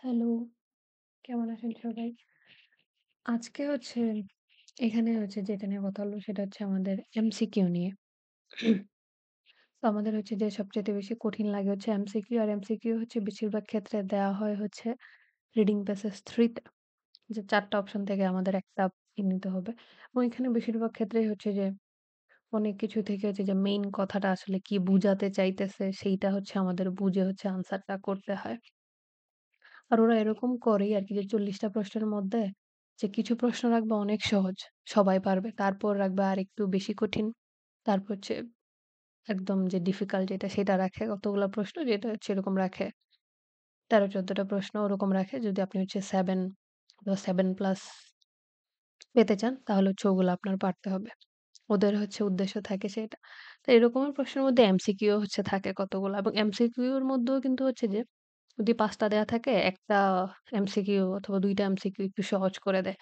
Hello, কেমন আছেন সবাই? আজকে এখানে যেটা নিয়ে কথা হলো সেটা হচ্ছে আমাদের এমসিকিউ নিয়ে। তো আমাদের যে সবচাইতে বেশি কঠিন লাগে এমসিকিউ আর এমসিকিউ বেশিরভাগ ক্ষেত্রে দেওয়া হয় রিডিং প্যাসেজ 3 তে। যে ৪ টা অপশন থেকে আমাদের একটা নিতে হবে। এবং এখানে বেশিরভাগ ক্ষেত্রেই অনেক কিছু থেকে যে মেইন কথাটা আসলে কি বুঝাতে চাইতেছে সেইটা আমাদের বুঝে আনসারটা করতে হয়। আর ওরা এরকম করেই আরকি যে ৪০ টা প্রশ্নের মধ্যে যে কিছু প্রশ্ন রাখবে অনেক সহজ, সবাই পারবে। তারপর রাখবে আরেকটু বেশি কঠিন। তারপর একদম যে ডিফিকাল্ট যেটা সেটা রাখে কতগুলা প্রশ্ন যেটা এরকম রাখে ১৩-১৪ টা প্রশ্ন ওরকম রাখে। যদি আপনি ৭ বা ৭ প্লাস পেতে চান তাহলে ওগুলো আপনার পারতে হবে। ওদের উদ্দেশ্য থাকে সেটা। তো এরকমের প্রশ্নের মধ্যে এমসিকিউ থাকে কতগুলা এবং এমসিকিউর মধ্যেও কিন্তু যে যদি ৫ টা দেয়া থাকে, ১ টা এমসিকিউ অথবা ২ টা এমসিকিউ একটু সহজ করে দেয়।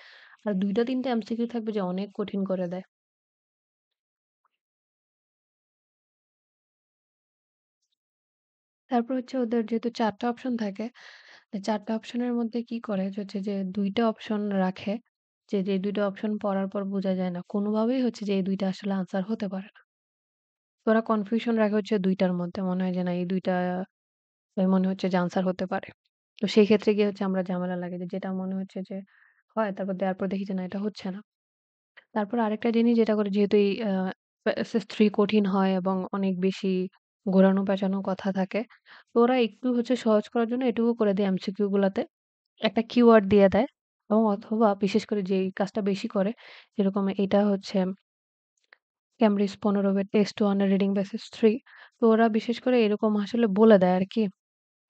আর ২ টা ৩ টা এমসিকিউ থাকবে যে অনেক কঠিন করে দেয়। তারপর ওদের যেহেতু ৪ টা অপশন থাকে, ৪ টা অপশনের মধ্যে কি করে যে ২ টা অপশন রাখে। যে ২ টা অপশন পড়ার পর বোঝা যায় না। কোনোভাবেই যে এই ২ টা আসলে আনসার হতে পারে না। তো ওরা কনফিউশন রাখে ২ টার মধ্যে। মনে হয় যে না এই ২ টা মনে হচ্ছে যে আনসার হতে পারে। তো সেই ক্ষেত্রে গিয়ে আমরা ঝামেলা লাগে যে যেটা মনে হচ্ছে যে হয় তারপর দেওয়ার পর দেখি যে না এটা হচ্ছে না। তারপর আরেকটা জিনিস যেটা করে যেহেতু এই এসএস3 কঠিন হয় এবং অনেক বেশি ঘোরানো পেঁচানো কথা থাকে। তো ওরা একটু সহজ করার জন্য এটুকু করে দেয় এমসিকিউ গুলাতে একটা কিওয়ার্ড দিয়ে দেয় এবং অথবা বিশেষ করে যেই কাজটা বেশি করে যেরকম এটা ক্যামব্রিজ ১৫ এর টেস্ট 1 এর রিডিং বেসিস 3 তো ওরা বিশেষ করে এরকম আসলে বলে দেয় আরকি।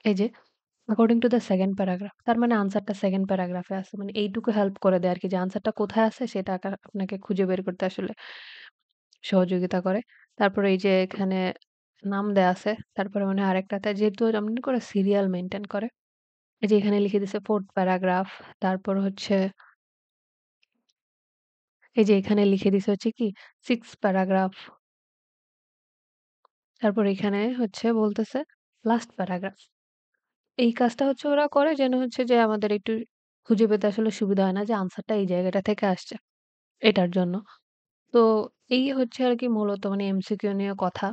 এই যে according to the second paragraph তার মানে আনসারটা সেকেন্ড প্যারাগ্রাফে আছে। মানে এইটুকু হেল্প করে দেয় আরকি যে আনসারটা কোথায় আছে সেটা আপনাকে খুঁজে বের করতে আসলে সহযোগিতা করে। তারপরে এই যে এখানে নাম দেয়া আছে। তারপরে মনে হয় আরেকটাতে যেহেতু এমনি করে সিরিয়াল মেইনটেইন করে। এই যে এখানে লিখে দিছে 4th প্যারাগ্রাফ। তারপর এই যে এখানে লিখে দিছে কি 6th প্যারাগ্রাফ। তারপর এখানে বলতেছে লাস্ট প্যারাগ্রাফ। এই কাজটা ওরা করে যেন যে আমাদের একটু খুঁজে পেতে আসলে সুবিধা হয় না যে আনসারটা এই জায়গাটা থেকে আসছে। এটার জন্য। তো এই আরকি মূলত মানে এমসিকিউ নিয়ে কথা।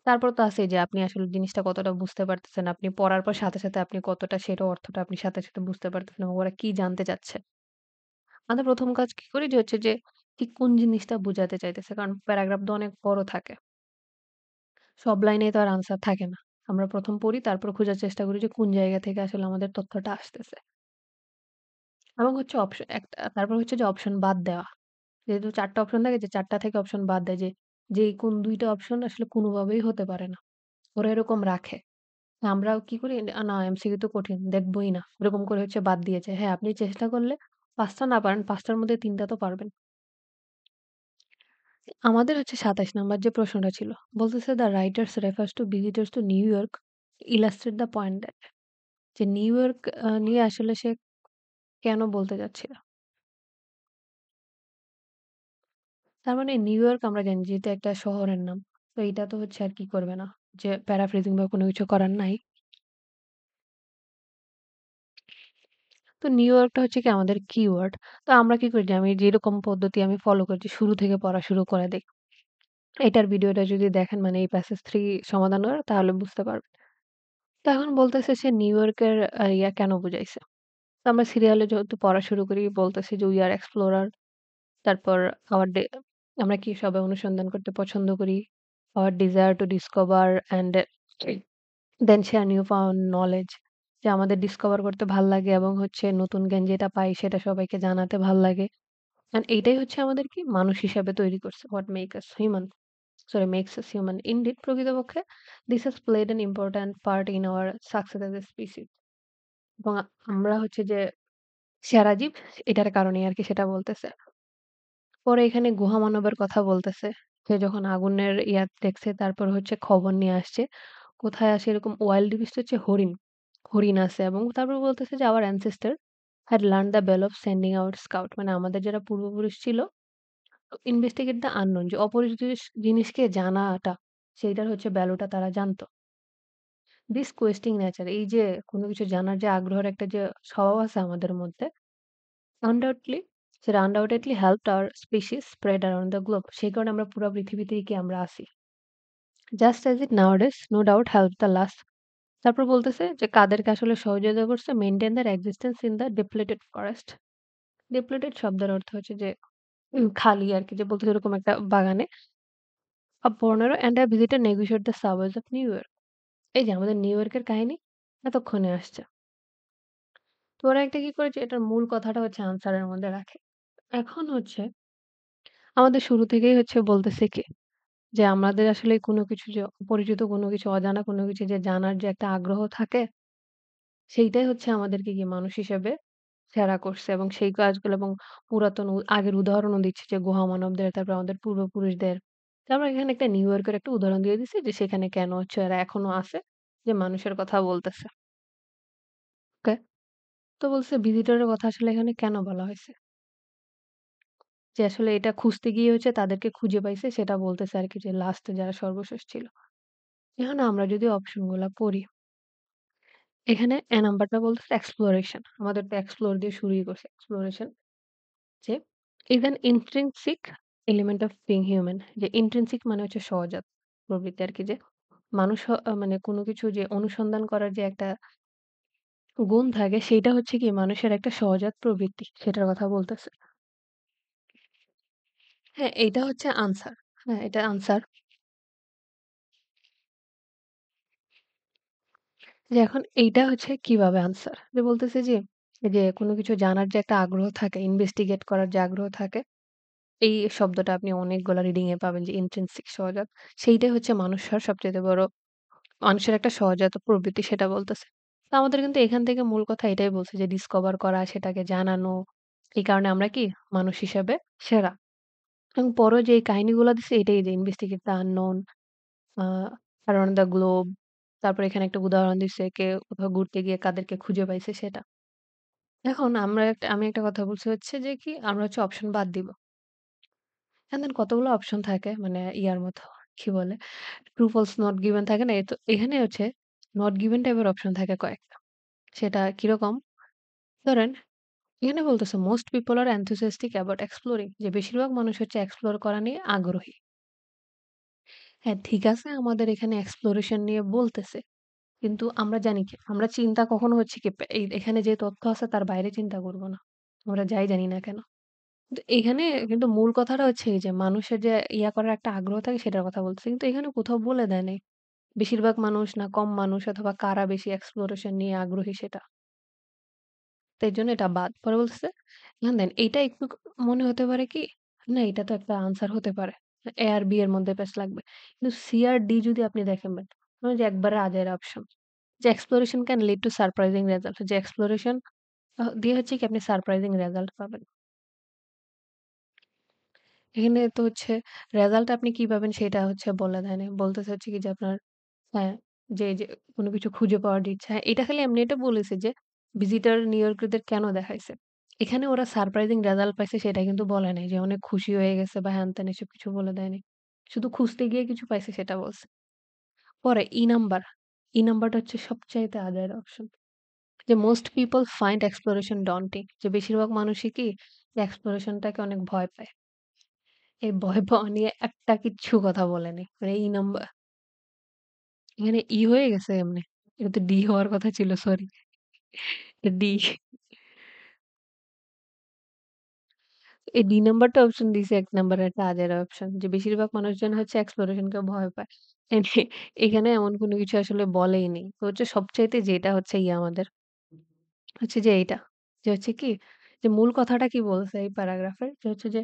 তারপর তো আছেই যে আপনি আসলে জিনিসটা কতটা বুঝতে পারতেছেন। আপনি পড়ার পর সাথে আপনি কতটা সেটা অর্থটা আপনি সাথে বুঝতে পারতেছেন এবং ওরা কি জানতে চাচ্ছে। আমাদের ১ম কাজ কি করি যে ঠিক কোন জিনিসটা বুঝাতে চাইতেছে। কারণ প্যারাগ্রাফ তো অনেক বড় থাকে। সব লাইনেই তো আর আনসার থাকে না। আমরা ১ম পড়ি তারপর খোঁজার চেষ্টা করি যে কোন জায়গা থেকে আসলে আমাদের তথ্যটা আসতেছে। এবং একটা তারপর যে অপশন বাদ দেওয়া। যেহেতু ৪ টা অপশন থাকে যে ৪ টা থেকে অপশন বাদ দেয় যে কোন ২ টা অপশন আসলে কোনভাবেই হতে পারে না। ওরা এরকম রাখে। আমরাও কি করি না এমসিকিউ তো কঠিন দেখবই না। এরকম করে বাদ দিয়েছে। হ্যাঁ, আপনি চেষ্টা করলে ৫ টা না পারেন ৫ টার মধ্যে ৩ টা তো পারবেন। আমাদের ২৭ নাম্বার যে প্রশ্নটা ছিল। বলতেছে the writers refers to visitors to New York illustrate the point that যে নিউ ইয়র্ক নিয়ে আসলে সে কেন বলতে চাচ্ছিল? তার মানে নিউ ইয়র্ক আমরা জানি যে এটা একটা শহরের নাম। তো এইটা তো আর কি করবে না। যে প্যারাফ্রেজিং বা কোনো কিছু করার নাই। তো নিউ ইয়র্কটা কি আমাদের কিওয়ার্ড। তো আমরা কি করি যে আমি যেরকম পদ্ধতি আমি ফলো করছি শুরু থেকে পড়া শুরু করে দেই। এটার ভিডিওটা যদি দেখেন মানে এই প্যাসেজ 3 সমাধান করার তাহলে বুঝতে পারবেন। তো এখন বলতেছে সে নিউ ইয়র্কের ইয়া কেন বুঝাইছে। তো আমরা সিরিয়ালে যেহেতু পড়া শুরু করি বলতেছি যে উই আর এক্সপ্লোরার তারপর আওয়ার ডে আমরা কি সবাই অনুসন্ধান করতে পছন্দ করি। Our desire to discover and then share new found knowledge যে আমাদের ডিসকভার করতে ভাল লাগে এবং নতুন জ্ঞান যেটা পাই সেটা সবাইকে জানাতে ভাল লাগে। অ্যান্ড এইটাই আমাদের কি মানুষ হিসাবে তৈরি করছে। What make us human sorry makes us human. Indeed প্রকৃতপক্ষে this has played an important part in our success as a species এবং আমরা যে সেরা জীব এটার কারণেই আরকি সেটা বলতেছে। পরে এখানে গুহা মানবের কথা বলতেছে। সে যখন আগুনের দেখছে তারপর খবর নিয়ে আসছে। কোথায় আসে এরকম ওয়াইল্ড বিস্ট হরিণ। হরিণ আছে এবং তারপর বলতেছে যে our ancestor had learned the bell of sending out scout মানে আমাদের যারা পূর্বপুরুষ ছিল investigate the unknown যে অপরিচিত জিনিসকে জানাটা সেইটার ভ্যালুটা তারা জানতো। দিস কোয়েস্টিং নেচার এই যে কোনো কিছু জানার যে আগ্রহের একটা যে স্বভাব আছে আমাদের মধ্যে আনডাউটলি সেটা undoubtedly helped our species spread around the globe. সেই কারণে আমরা পুরা পৃথিবীতেই কি আমরা আছি। Just as it nowadays no doubt help the last. তারপর বলতেছে যে কাদেরকে আসলে সহযোগিতা করছে maintain their existence in the depleted forest. Depleted শব্দের অর্থ হচ্ছে যে খালি আরকি যে বলতেছে এরকম একটা বাগানে বর্ণাঢ্য and I visited negotiate the subways of New York. এই যে আমাদের নিউ ইয়র্কের কাহিনী এতক্ষণে আসছে। তো ওরা একটা কি করেছে এটার মূল কথাটা হচ্ছে আনসারের মধ্যে রাখে। এখন হচ্ছে আমাদের শুরু থেকেই হচ্ছে বলতেছে কি যে আমাদের আসলে কোনো কিছু যে অপরিচিত কোনো কিছু, অজানা কোনো কিছু যে জানার যে একটা আগ্রহ থাকে, সেইটাই হচ্ছে আমাদেরকে কি মানুষ হিসেবে সেরা করছে এবং সেই কাজগুলো এবং পুরাতন আগের উদাহরণও দিচ্ছে যে গুহা মানবদের, তারপর আমাদের পূর্বপুরুষদের। তারপর এখানে একটা নিউ ইয়র্কের একটা উদাহরণ দিয়ে দিছে যে সেখানে কেন হচ্ছে এরা এখনো আছে, যে মানুষের কথা বলতেছে। ওকে? তো বলছে ভিজিটরের কথা আসলে এখানে কেন বলা হইছে? যে আসলে এটা খুঁজতে গিয়ে হচ্ছে তাদেরকে খুঁজে পাইছে সেটা বলতেছে আরকি যে লাস্টে যারা সর্বশেষ ছিল। এখন আমরা যদি অপশন গুলা পড়ি, এখানে এ নাম্বারটা বলতেছে এক্সপ্লোরেশন। আমাদের তো এক্সপ্লোর দিয়ে শুরুই করছে। এক্সপ্লোরেশন যে is an intrinsic element of being human, যে intrinsic মানে হচ্ছে সহজাত প্রবৃত্তি আরকি যে মানুষ মানে কোনো কিছু যে অনুসন্ধান করার যে একটা গুণ থাকে সেইটা হচ্ছে কি মানুষের একটা সহজাত প্রবৃত্তি। সেটার কথা বলতেছে। হ্যাঁ, এইটা হচ্ছে আনসার। হ্যাঁ, এটা আনসার। যে এখন এইটা হচ্ছে কিভাবে আনসার? যে বলতেছে যে, এই যে কোনো কিছু জানার যে একটা আগ্রহ থাকে, ইনভেস্টিগেট করার যে আগ্রহ থাকে, এই শব্দটা আপনি অনেকগুলা রিডিং এ পাবেন যে ইনট্রিনসিক সহজাত। সেইটাই হচ্ছে মানুষের সবচাইতে বড় মানুষের একটা সহজাত প্রবৃত্তি সেটা বলতেছে। তো আমাদের কিন্তু এখান থেকে মূল কথা এটাই বলছে যে ডিসকভার করা, সেটাকে জানানো। এই কারণে আমরা কি মানুষ হিসাবে সেরা। এবং পরে যে এই কাহিনীগুলা দিছে এটাই যে investigate the unknown, a around the globe. তারপরে এখানে একটা উদাহরণ দিছে কোথাও ঘুরতে গিয়ে কাদেরকে খুঁজে পাইছে সেটা। এখন আমি একটা কথা বলছি হচ্ছে যে কি আমরা হচ্ছে অপশন বাদ দিব। এন্ড দেন কতগুলো অপশন থাকে মানে ইয়ার মতো কি বলে? ট্রু ফলস নট গিভেন থাকে না? তো এখানে হচ্ছে নট গিভেন টাইপের অপশন থাকে কয়েকটা। সেটা কিরকম? ধরেন এখানে বলতেছে most people are enthusiastic about exploring, যে বেশিরভাগ মানুষ হচ্ছে এক্সপ্লোর করা নিয়ে আগ্রহী। হ্যাঁ, ঠিক আছে আমাদের এখানে এক্সপ্লোরেশন নিয়ে বলতেছে। কিন্তু আমরা জানি কি আমরা চিন্তা কখনো হচ্ছে কি এই এখানে যে তথ্য আছে তার বাইরে চিন্তা করব না। আমরা যাই জানি না কেন। কিন্তু এখানে কিন্তু মূল কথাটা হচ্ছে এই যে মানুষের যে ইয়া করার একটা আগ্রহ থাকে সেটার কথা বলতেছে। কিন্তু এখানে কোথাও বলে দেয় নাই। বেশিরভাগ মানুষ না কম মানুষ অথবা কারা বেশি এক্সপ্লোরেশন নিয়ে আগ্রহী সেটা। তো এজন্য এটা বাদ। পরে বলতেছে এখন দেন এইটা একটু মনে হতে পারে কি, না এটা তো একটা আনসার হতে পারে। A আর B এর মধ্যে প্যাচ লাগবে। কিন্তু C আর D যদি আপনি দেখেন মানে যে একবারে আজাইরা অপশন। যে exploration can lead to surprising result, যে exploration দিয়ে হচ্ছে কি আপনি সারপ্রাইজিং রেজাল্ট পাবেন। এখানে তো হচ্ছে রেজাল্ট আপনি কি পাবেন সেটা হচ্ছে বলে দেয় নাই। বলতেছে হচ্ছে কি যে আপনার হ্যাঁ, যে কোনো কিছু খুঁজে পাওয়ার যে ইচ্ছা। হ্যাঁ, এটা খালি এমনি এটা বলেছে যে ভিজিটর নিউ ইয়র্কারদের কেন দেখাইছে। এখানে ওরা সারপ্রাইজিং রেজাল্ট পাইছে সেটা কিন্তু বলে নাই যে অনেক খুশি হয়ে গেছে বা হ্যান-ত্যান এসব কিছু বলে দেয়নি। শুধু খুঁজতে গিয়ে কিছু পাইছে সেটা বলছে। পরে নাম্বার, নাম্বারটা হচ্ছে সবচাইতে আজাইরা অপশন। যে most people find exploration daunting, যে বেশিরভাগ মানুষই কি এক্সপ্লোরেশনটাকে অনেক ভয় পায়। এই ভয় পাওয়া নিয়ে একটা কিচ্ছু কথা বলেনি। মানে নাম্বার এখানে হয়ে গেছে এমনি। এটা তো ডি হওয়ার কথা ছিল সরি। ডি এই ডি নাম্বারটা অপশন দিছে ১ নাম্বারের একটা আজের অপশন। যে বেশিরভাগ মানুষজন হচ্ছে এক্সপ্লোরেশন কে ভয় পায়। এখানে এমন কোনো কিছু আসলে বলেই নেই। তো হচ্ছে সবচাইতে যেটা হচ্ছে আমাদের হচ্ছে যে এইটা। যে হচ্ছে কি যে মূল কথাটা কি বলছে এই প্যারাগ্রাফের যে হচ্ছে যে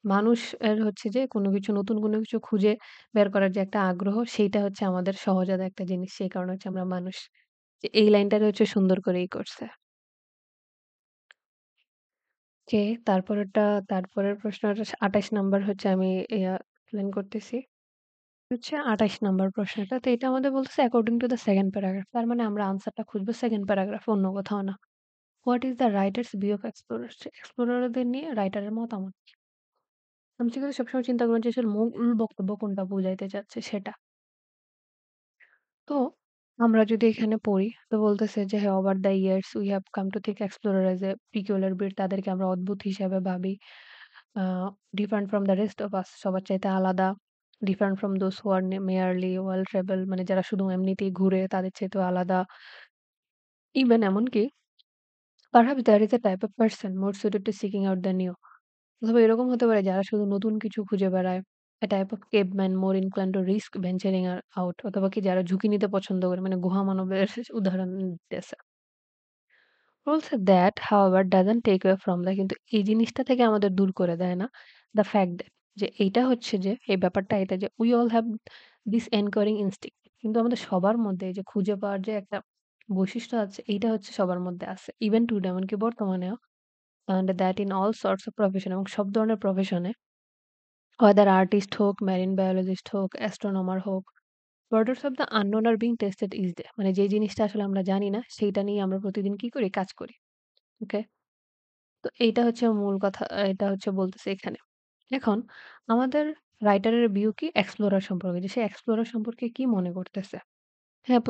মানুষ এর হচ্ছে যে কোনো কিছু নতুন কোনো কিছু খুঁজে বের করার যে একটা আগ্রহ সেইটা হচ্ছে আমাদের সহজাত একটা জিনিস। সেই কারণে হচ্ছে আমরা মানুষ। যে এই লাইনটারে হচ্ছে সুন্দর করেই করছে। ওকে, তারপরের প্রশ্নটা ২৮ নাম্বার হচ্ছে আমি এক্সপ্লেইন করতেছি। হচ্ছে ২৮ নাম্বার প্রশ্নটা। তো এটা আমাদের বলতেছে according to the second paragraph. তার মানে আমরা আনসারটা খুঁজবো সেকেন্ড প্যারাগ্রাফে অন্য কোথাও না। What is the writer's view of explorers? এক্সপ্লোরারদের নিয়ে রাইটারের মতামত কি? আমি কিন্তু সবসময় চিন্তা করবেন যে আসলে মূল বক্তব্য কোনটা বুঝাইতে চাচ্ছে সেটা। তো আমরা যদি এখানে পড়ি তো বলতেছে যে হ্যাঁ, over the years we have come to think explorer as a peculiar breed তাদেরকে আমরা অদ্ভুত হিসাবে ভাবি। A different from the rest of us সবার চাইতে আলাদা। Different from those who are merely world travel মানে যারা শুধু এমনিতেই ঘুরে তাদের চাইতেও আলাদা। ইভেন এমনকি perhaps there is a type of person more suited to seeking out the new. অথবা এরকম হতে পারে যারা শুধু নতুন কিছু খুঁজে বেড়ায়। A type of caveman more inclined to risk venturing out অথবা কি যারা ঝুঁকি নিতে পছন্দ করে মানে গুহা মানবের উদাহরণ দিতেছে। বলছে that however doesn't take away from the কিন্তু এই জিনিসটা থেকে আমাদের দূর করে দেয় না। The fact that যে এইটা হচ্ছে যে এই ব্যাপারটা এটা যে we all have this anchoring instinct কিন্তু আমাদের সবার মধ্যে এই যে খুঁজে পাওয়ার যে একটা বৈশিষ্ট্য আছে এইটা হচ্ছে সবার মধ্যে আছে। ইভেন টুডে এমনকি বর্তমানেও and that in all sorts of profession এবং সব ধরনের প্রফেশনে whether artist হোক, মেরিন বায়োলজিস্ট হোক, অ্যাস্ট্রোনমার হোক, borders of the unknown are being tested each day মানে যে জিনিসটা আসলে আমরা জানি না সেইটা নিয়ে আমরা প্রতিদিন কি করি? কাজ করি। ওকে? তো এইটা হচ্ছে মূল কথা এটা হচ্ছে বলতেছে এখানে। এখন আমাদের রাইটারের ভিউ কি এক্সপ্লোরার সম্পর্কে যে সে এক্সপ্লোরার সম্পর্কে কি মনে করতেছে? হ্যাঁ,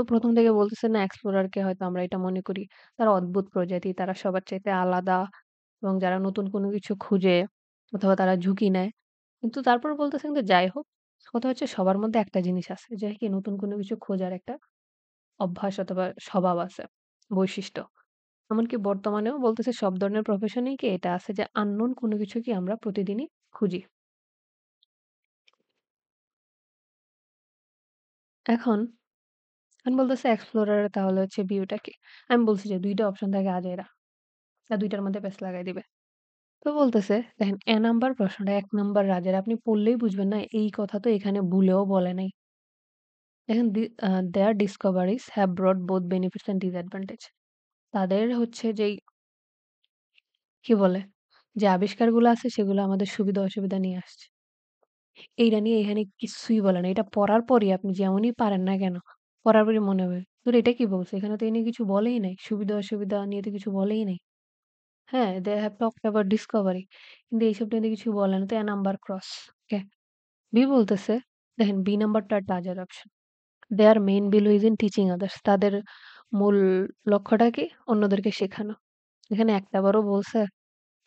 ১ম থেকে বলতেছে না এক্সপ্লোরার কে হয়তো আমরা এটা মনে করি তারা অদ্ভুত প্রজাতি, তারা সবার চাইতে আলাদা এবং যারা নতুন কোনো কিছু খুঁজে অথবা তারা ঝুঁকি নেয়। কিন্তু তারপর বলতেছেন যে যাই হোক, কথা হচ্ছে সবার মধ্যে একটা জিনিস আছে যে কি নতুন কোনো কিছু খোঁজার একটা অভ্যাস অথবা স্বভাব আছে, বৈশিষ্ট্য। এমনকি বর্তমানেও বলতেছে সব ধরনের প্রফেশনেই কি এটা আছে যে unknown কোনো কিছু কি আমরা প্রতিদিনই খুঁজি। এখন এখন বলতেছে এক্সপ্লোরার তাহলে হচ্ছে ভিউটা কি? আমি বলছি যে ২ টা অপশন থাকে আজাইরা। ২ টার মধ্যে প্যাচ লাগাই দিবে। তো বলতেছে দেখেন নাম্বার প্রশ্নটা ১ নাম্বার রাজের আপনি পড়লেই বুঝবেন না এই কথা তো এখানে ভুলেও বলে নাই। দেখেন their discoveries have brought both benefits and disadvantage তাদের হচ্ছে যেই কি বলে? যে আবিষ্কারগুলো আছে সেগুলো আমাদের সুবিধা-অসুবিধা নিয়ে আসছে। এইটা নিয়ে এখানে কিছুই বলে না। এটা পড়ার পরই আপনি যেমনই পারেন না কেন, পড়ার পরই মনে হবে, ধুর এটা কি বলছে? এখানে তো এ নিয়ে কিছু বলেই নাই। সুবিধা-অসুবিধা নিয়ে তো কিছু বলেই নাই। হ্যাঁ, they have talked about discovery কিন্তু এইসব নিয়ে কিছু বলে না। তো a number cross. Okay. B বলতেছে দেখেন বি নাম্বারটা টার্জার option. Their main value is in teaching others তাদের মূল লক্ষ্যটা কি? অন্যদেরকে শেখানো। এখানে একটা বারও বলছে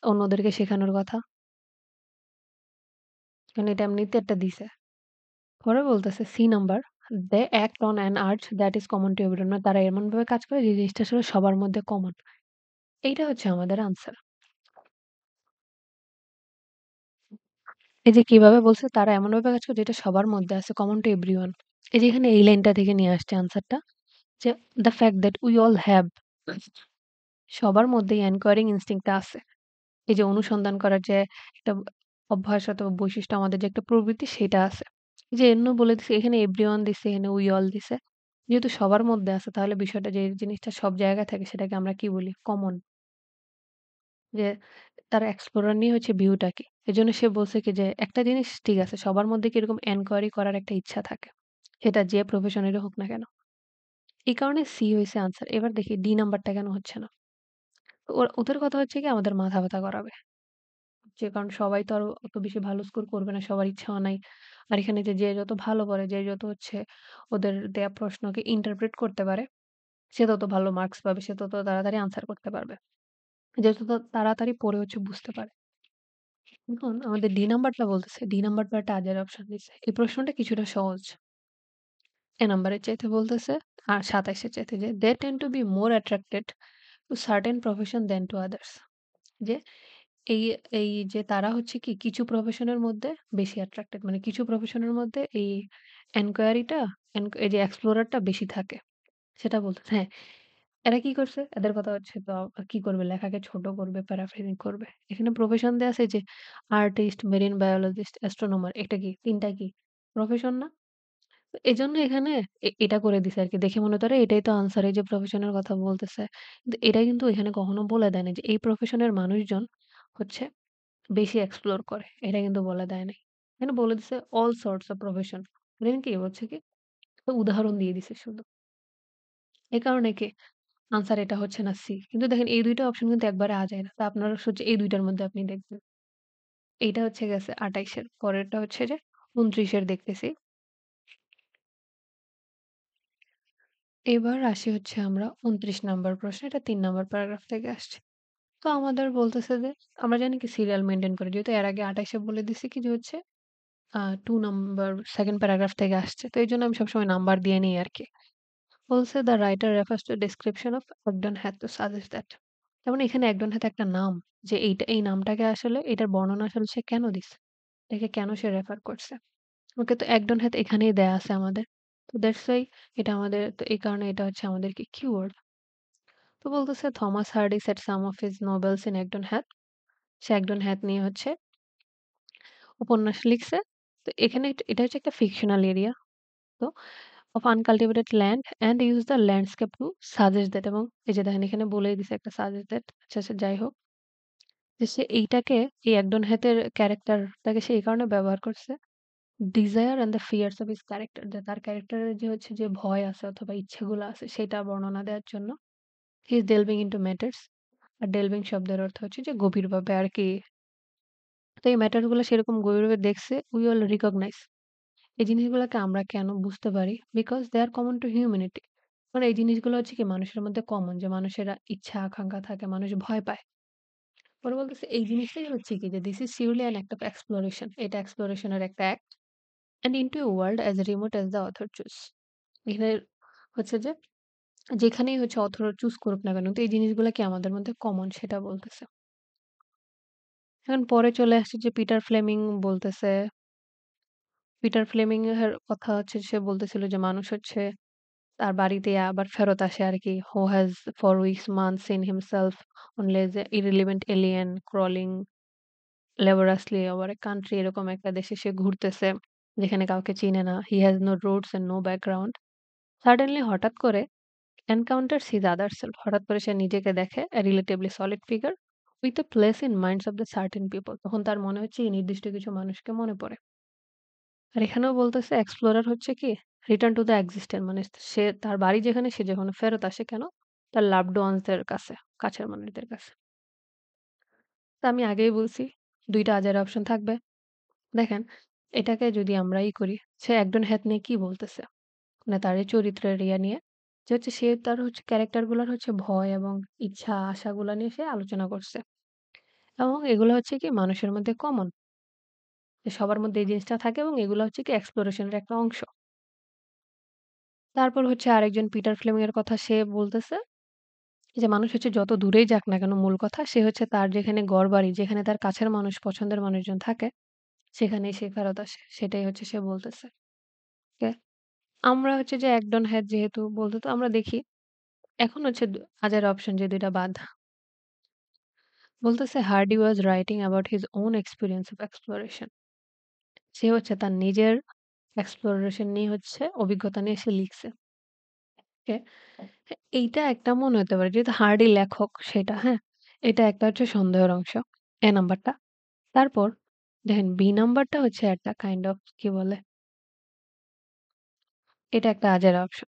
অন্যদেরকে শেখানোর কথা? কারণ এটা এমনিতে একটা দিছে। পরে বলতেছে C number they act on an urge that is common to everyone মানে তারা এমনভাবে কাজ করে যে জিনিসটা আসলে সবার মধ্যে কমন। এইটা হচ্ছে আমাদের আনসার। এই যে কিভাবে বলছে তারা এমনভাবে কাজ করে যেটা সবার মধ্যে আছে common to everyone এই যে এখানে এই লাইনটা থেকে নিয়ে আসছে আনসারটা যে the fact that we all have সবার মধ্যেই enquiring instinct টা আছে। এই যে অনুসন্ধান করার যে একটা অভ্যাস অথবা বৈশিষ্ট্য আমাদের যে একটা প্রবৃত্তি সেটা আছে। এই যে এন্য বলে দিছে এখানে এভরিওয়ান দিছে, এখানে উই অল দিছে। যেহেতু সবার মধ্যে আছে তাহলে বিষয়টা যে জিনিসটা সব জায়গায় থাকে সেটাকে আমরা কি বলি? কমন। যে তার এক্সপ্লোরার নিয়ে হচ্ছে ভিউটা কি। এজন্য সে বলছে কি যে একটা জিনিস ঠিক আছে সবার মধ্যে কি এরকম এনকোয়ারি করার একটা ইচ্ছা থাকে। সেটা যে প্রফেশনেরই হোক না কেন। এই কারণে সি হইছে আনসার। এবার দেখি ডি নাম্বারটা কেন হচ্ছে না। ওদের কথা হচ্ছে কি আমাদের মাথা ব্যাথা করাবে। যে কারণ সবাই তো আর অত বেশি ভালো স্কোর করবে না। সবার ইচ্ছাও নাই। আর এখানে যে যত ভালো করে, যে যত হচ্ছে ওদের দেয়া প্রশ্নকে ইন্টারপ্রেট করতে পারে, সে তত ভালো মার্কস পাবে। সে তত তাড়াতাড়ি আনসার করতে পারবে। যে যত তাড়াতাড়ি পড়ে হচ্ছে বুঝতে পারে। এখন আমাদের ডি নাম্বারটা বলতেছে, ডি নাম্বারটা একটা আজাইরা অপশন দিছে। এই প্রশ্নটা কিছুটা সহজ। এ নাম্বারের চাইতে বলতেছে ২৭ এর চাইতে যে they tend to be more attracted to certain profession than to others যে এই এই যে তারা হচ্ছে কি কিছু প্রফেশনের মধ্যে বেশি অ্যাট্রাক্টেড মানে কিছু প্রফেশনের মধ্যে এই এনকোয়ারিটা এই যে এক্সপ্লোরারটা বেশি থাকে সেটা বলতেছে হ্যাঁ এরা কি করছে এদের কথা হচ্ছে তো কি করবে লেখাকে ছোট করবে প্যারাফ্রেজিং করবে এখানে প্রফেশন দেয়া আছে যে আর্টিস্ট মেরিন বায়োলজিস্ট অ্যাস্ট্রোনমার এটা কি তিনটা কি প্রফেশন না তো এজন্য এখানে এটা করে দিছে আরকি দেখে মনে করে এটাই তো আনসার এই যে প্রফেশনের কথা বলতেছে কিন্তু এটা কিন্তু এখানে কখনো বলে দেয় না যে এই প্রফেশনের মানুষজন হচ্ছে বেশি এক্সপ্লোর করে। এটা কিন্তু বলে দেয় নাই। এখানে বলে দিছে all sorts of profession দেখেন কি হচ্ছে কি উদাহরণ দিয়ে দিছে শুধু। এই কারণে কি আনসার এটা হচ্ছে না সি। কিন্তু দেখেন এই ২ টা অপশন কিন্তু একবারে আজাইরা। তো আপনার হচ্ছে এই ২ টার মধ্যে আপনি দেখবেন। এইটা হচ্ছে গেছে ২৮ এর পরেরটা হচ্ছে যে ২৯ এর দেখতেছি। এবার আসি হচ্ছে আমরা ২৯ নাম্বার প্রশ্ন। এটা ৩ নাম্বার প্যারাগ্রাফ থেকে আসছে। তো আমাদের বলতেছে যে আমরা জানি কি সিরিয়াল মেইনটেইন করে। যেহেতু এর আগে ২৮ এ বলে দিছি কি যে হচ্ছে ২ নাম্বার 2nd প্যারাগ্রাফ থেকে আসছে। তো এইজন্য আমি সবসময় নাম্বার দিয়ে নেই আরকি। বলছে the writer refers to description of Egdon Heath to suggest that. তার মানে এখানে একডন হ্যাথ একটা নাম। যে এই নামটাকে আসলে এটার বর্ণনা আসলে সে কেন দিছে? এটাকে কেন সে রেফার করছে? ওকে, তো একডন হ্যাথ এখানেই দেয়া আছে আমাদের। তো দ্যাটস ওয়াই এটা আমাদের, তো এই কারণে এটা হচ্ছে আমাদের কি কিওয়ার্ড। তো বলতেছে Thomas Hardy set some of his novels in Egdon Heath. সে একডন হ্যাথ নিয়ে হচ্ছে উপন্যাস লিখছে। তো এখানে এটা হচ্ছে একটা ফিকশনাল এরিয়া। তো of uncultivated land and use the landscape to suggest that, এবং এই যে দেখেন এখানে বলেই দিছে একটা suggest that। আচ্ছা, আচ্ছা, যাই হোক, যে সে এইটাকে, এই একডন হ্যাথের ক্যারেক্টারটাকে সে এই কারণে ব্যবহার করছে desire and the fears of his character, যে তার ক্যারেক্টারের যে হচ্ছে যে ভয় আছে অথবা ইচ্ছেগুলো আছে সেটা বর্ণনা দেওয়ার জন্য। He is delving into matters. আর ডেলভিং শব্দের অর্থ হচ্ছে যে গভীরভাবে আর কি। তো এই ম্যাটার গুলো সেরকম গভীরভাবে দেখছে উই অল রিকগনাইজ। এই জিনিসগুলোকে আমরা কেন বুঝতে পারি? Because they are common to humanity. মানে এই জিনিসগুলো হচ্ছে কি মানুষের মধ্যে কমন, যে মানুষেরা ইচ্ছা আকাঙ্ক্ষা থাকে, মানুষ ভয় পায়। পরে বলতেছে এই জিনিসটাই হচ্ছে কি যে this is surely an act of exploration. এটা এক্সপ্লোরেশনের একটা act and into a world as remote as the author choose. এখানে হচ্ছে যে যেখানেই হচ্ছে অথর চুজ করুক না কেন, তো এই জিনিসগুলো কি আমাদের মধ্যে কমন সেটা বলতেছে। এখন পরে চলে আসছে যে পিটার ফ্লেমিং বলতেছে, পিটার ফ্লেমিং এর কথা হচ্ছে সে বলতেছিল যে মানুষ হচ্ছে তার বাড়িতে আবার ফেরত আসে আরকি। Who has for weeks, months seen himself only as a irrelevant alien crawling laboriously over a country, এরকম একটা দেশে সে ঘুরতেছে যেখানে কাউকে চিনে না। He has no roots and no background. Suddenly হঠাৎ করে encounters his other self. হঠাৎ করে সে নিজেকে দেখে a relatively solid figure with a place in minds of the certain people. তখন তার মনে হচ্ছে এই নির্দিষ্ট কিছু মানুষকে মনে পড়ে। আর এখানেও বলতেছে এক্সপ্লোরার হচ্ছে কি রিটার্ন টু দ্য এক্সিস্টেন্ট, মানে সে তার বাড়ি যেখানে সে যখন ফেরত আসে কেন? তার লাভড ওয়ান্স দের কাছে, কাছের মানুষদের কাছে। তো আমি আগেই বলছি ২ টা আজাইরা অপশন থাকবে। দেখেন এটাকে যদি আমরা করি, সে একডন হ্যাথ নিয়ে কি বলতেছে? মানে তার এই চরিত্রের নিয়ে, যে হচ্ছে সে তার হচ্ছে ক্যারেক্টার গুলার হচ্ছে ভয় এবং ইচ্ছা আশাগুলা নিয়ে সে আলোচনা করছে। এবং এগুলো হচ্ছে কি মানুষের মধ্যে কমন। যে সবার মধ্যে এই জিনিসটা থাকে এবং এগুলো হচ্ছে কি এক্সপ্লোরেশন এর একটা অংশ। তারপর হচ্ছে আরেকজন পিটার ফ্লেমিং এর কথা সে বলতেছে যে মানুষ হচ্ছে যত দূরেই যাক না কেন, মূল কথা সে হচ্ছে তার যেখানে ঘরবাড়ি, যেখানে তার কাছের মানুষ, পছন্দের মানুষজন থাকে সেখানেই সে ফেরত আসে। সেটাই হচ্ছে সে বলতেছে। ওকে? আমরা হচ্ছে যে একডন হ্যাথ যেহেতু বলতে, তো আমরা দেখি এখন হচ্ছে হাজার অপশন যে ২ টা বাদ। বলতেছে Hardy was writing about his own experience of exploration. সে হচ্ছে তার নিজের এক্সপ্লোরেশন নিয়ে হচ্ছে অভিজ্ঞতা নিয়ে সে লিখছে। ওকে? এইটা একটা মনে হতে পারে যেহেতু হার্ডি লেখক সেটা, হ্যাঁ? এটা একটা হচ্ছে সন্দেহের অংশ। এ নাম্বারটা। তারপর দেখেন বি নাম্বারটা হচ্ছে একটা কাইন্ড অফ কি বলে? এটা একটা আজের option.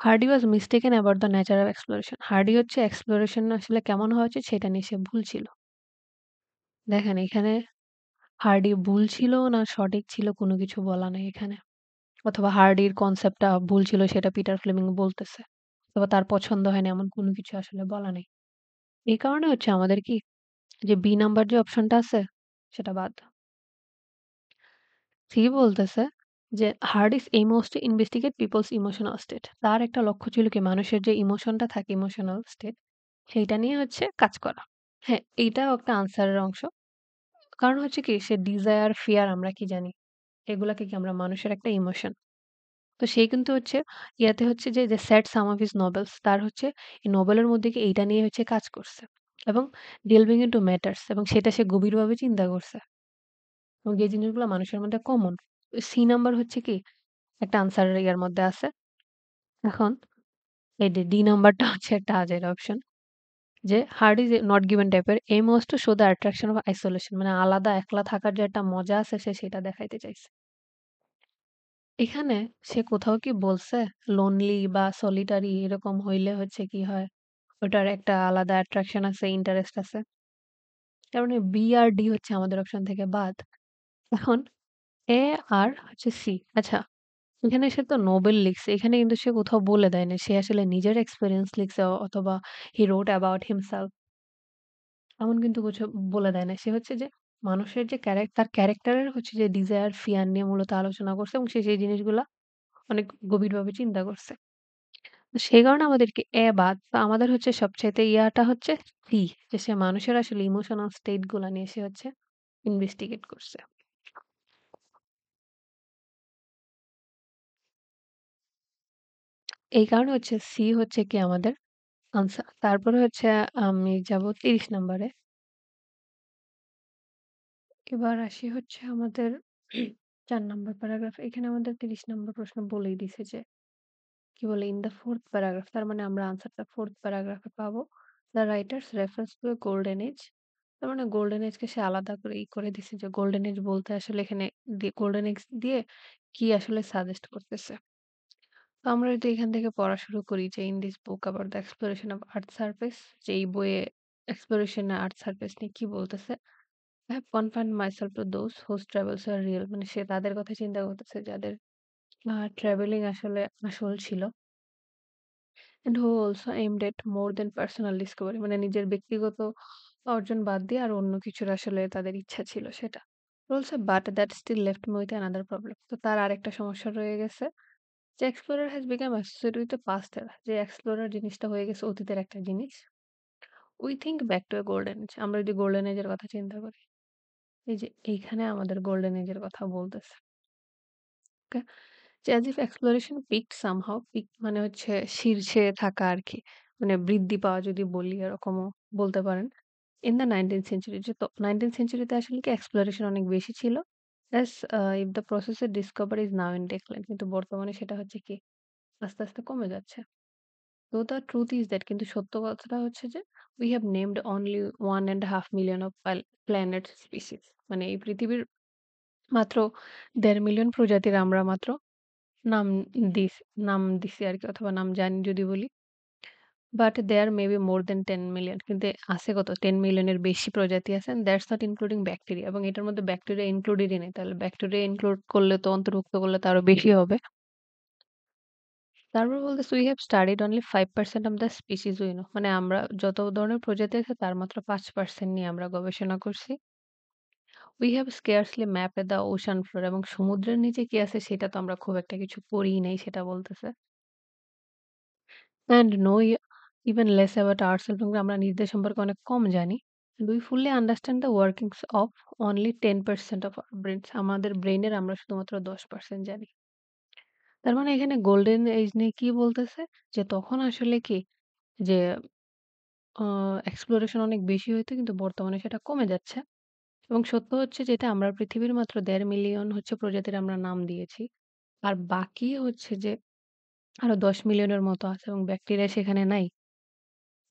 Hardy was mistaken about the nature of exploration. Hardy হচ্ছে এক্সপ্লোরেশন আসলে কেমন হওয়া উচিত সেটা নিয়ে সে ভুল ছিল। দেখেন এখানে হার্ডি ভুল ছিল না সঠিক ছিল কোনো কিছু বলা নাই এখানে। অথবা হার্ডির কনসেপ্টটা ভুল ছিল সেটা পিটার ফ্লেমিং বলতেছে। অথবা তার পছন্দ হয়নি এমন কোনো কিছু আসলে বলা নেই। এই কারণে হচ্ছে আমাদের কি যে বি নাম্বার যে অপশনটা আছে সেটা বাদ। সি বলতেছে যে Hardinge aim was to investigate people's emotional state. তার একটা লক্ষ্য ছিল কি মানুষের যে ইমোশনটা থাকে, ইমোশনাল স্টেট সেইটা নিয়ে হচ্ছে কাজ করা। হ্যাঁ, এইটাও একটা আনসারের অংশ। কারণ হচ্ছে কি সে ডিজায়ার, ফিয়ার আমরা কি জানি? এগুলাকে কি আমরা মানুষের একটা ইমোশন। তো সে কিন্তু হচ্ছে ইয়াতে হচ্ছে যে said some of his novels, তার হচ্ছে এই নোবেলের মধ্যে কি এইটা নিয়ে হচ্ছে কাজ করছে। এবং delving into matters, এবং সেটা সে গভীরভাবে চিন্তা করছে। এবং যে জিনিসগুলো মানুষের মধ্যে কমন। সি নাম্বার হচ্ছে কি একটা আনসার ইয়ার মধ্যে আছে। এখন এই যে ডি নাম্বারটা হচ্ছে একটা আজের অপশন। যে হার্ড ইজ নট গিভেন টাইপের aim was to show the attraction of isolation, মানে আলাদা একলা থাকার যে একটা মজা আছে সে সেটা দেখাইতে চাইছে। এখানে সে কোথাও কি বলছে লোনলি বা সলিটারি এরকম হইলে হচ্ছে কি হয়? ওটার একটা আলাদা অ্যাট্রাকশন আছে, ইন্টারেস্ট আছে। তার মানে বি আর ডি হচ্ছে আমাদের অপশন থেকে বাদ। এখন এ আর হচ্ছে সি। আচ্ছা, এখানে সে তো নোবেল লিখছে। এখানে কিন্তু সে কোথাও বলে দেয় নাই। সে আসলে নিজের এক্সপেরিয়েন্স লিখছে অথবা he wrote about himself এমন কিন্তু কিছু বলে দেয় না। সে হচ্ছে যে মানুষের যে তার ক্যারেক্টারের হচ্ছে যে ডিজায়ার, ফিয়ার নিয়ে মূলত আলোচনা করছে এবং সে সেই জিনিসগুলা অনেক গভীরভাবে চিন্তা করছে। তো সেই কারণে আমাদেরকে বাদ। তো আমাদের হচ্ছে সবচাইতে ইয়াটা হচ্ছে সি, যে সে মানুষের আসলে ইমোশনাল স্টেট গুলা নিয়ে সে হচ্ছে ইনভেস্টিগেট করছে। এই কারণে হচ্ছে সি হচ্ছে কি আমাদের আনসার। তারপরে হচ্ছে আমি যাব ৩০ নাম্বারে। এবার আসি হচ্ছে আমাদের ৪ নাম্বার প্যারাগ্রাফ। এখানে আমাদের ৩০ নাম্বার প্রশ্ন বলেই দিছে যে কি বলে ইন দ্য 4th প্যারাগ্রাফ, তার মানে আমরা আনসারটা 4th প্যারাগ্রাফে পাবো। The writers reference to a golden age. তার মানে গোল্ডেন এজকে সে আলাদা করে করে দিছে যে গোল্ডেন এজ বলতে আসলে এখানে গোল্ডেন এজ দিয়ে কি আসলে সাজেস্ট করতেছে। তো আমরা যদি এখান থেকে পড়া শুরু করি যে ইন দিস বুক আবার the exploration of earth surface, যে এই বইয়ে এক্সপ্লোরেশন আর্থ সারফেস নিয়ে কি বলতেছে। I have confined myself to those whose travels are real, মানে সে তাদের কথা চিন্তা করতেছে যাদের ট্রাভেলিং আসলে আসল ছিল। and who also aimed at more than personal discovery, মানে নিজের ব্যক্তিগত অর্জন বাদ দিয়ে আর অন্য কিছুর আসলে তাদের ইচ্ছা ছিল সেটা। also but that still left me with another problem, তো তার আরেকটা সমস্যা রয়ে গেছে যে explorer has become associated with the past era, যে explorer জিনিসটা হয়ে গেছে অতীতের একটা জিনিস। we think back to a golden age, আমরা যদি গোল্ডেন এজের কথা চিন্তা করি, এই যে এইখানে আমাদের গোল্ডেন এজের কথা বলতেছে। ওকে, যে as if exploration peaked somehow, peak মানে হচ্ছে শীর্ষে থাকা আরকি। মানে বৃদ্ধি পাওয়া যদি বলি এরকমও বলতে পারেন। In the 19th century, যে তো 19th century তে আসলে কি exploration অনেক বেশি ছিল। as if the process of discovery is now in decline, কিন্তু বর্তমানে সেটা হচ্ছে কি আস্তে, আস্তে কমে যাচ্ছে। তো the truth is that, কিন্তু সত্য কথাটা হচ্ছে যে we have named only 1.5 million of planet species, মানে এই পৃথিবীর মাত্র ১.৫ মিলিয়ন প্রজাতির আমরা মাত্র নাম দিস নাম দিছি আরকি, অথবা নাম জানি যদি বলি। But there may be more than 10 million. কিন্তু আছে কত? 10 মিলিয়নের বেশি প্রজাতি আছে। And that's not including bacteria, এবং এটার মধ্যে ব্যাকটেরিয়া ইনক্লুডেডই নেই। তাহলে ব্যাকটেরিয়া ইনক্লুড করলে তো, অন্তর্ভুক্ত করলে তো আরো বেশি হবে। তারপর বলতেছে we have studied only 5% of the species we know. মানে আমরা যত ধরনের প্রজাতি আছে তার মাত্র 5% নিয়ে আমরা গবেষণা করছি। We have scarcely mapped the ocean floor, এবং সমুদ্রের নিচে কি আছে সেটা তো আমরা খুব একটা কিছু পড়িই নাই সেটা বলতেছে। And know even less about ourselves, এবং আমরা নিজেদের সম্পর্কে অনেক কম জানি। We fully understand the workings of only 10% of our brains. আমাদের ব্রেইনের আমরা শুধুমাত্র 10% জানি। তার মানে এখানে গোল্ডেন এজ নিয়ে কি বলতেছে? যে তখন আসলে কি যে আ এক্সপ্লোরেশন অনেক বেশি হইতো কিন্তু বর্তমানে সেটা কমে যাচ্ছে। এবং সত্য হচ্ছে যেটা, আমরা পৃথিবীর মাত্র ১.৫ মিলিয়ন হচ্ছে প্রজাতির আমরা নাম দিয়েছি। আর বাকি হচ্ছে যে আরো ১০ মিলিয়নের মতো আছে এবং ব্যাকটেরিয়া সেখানে নাই।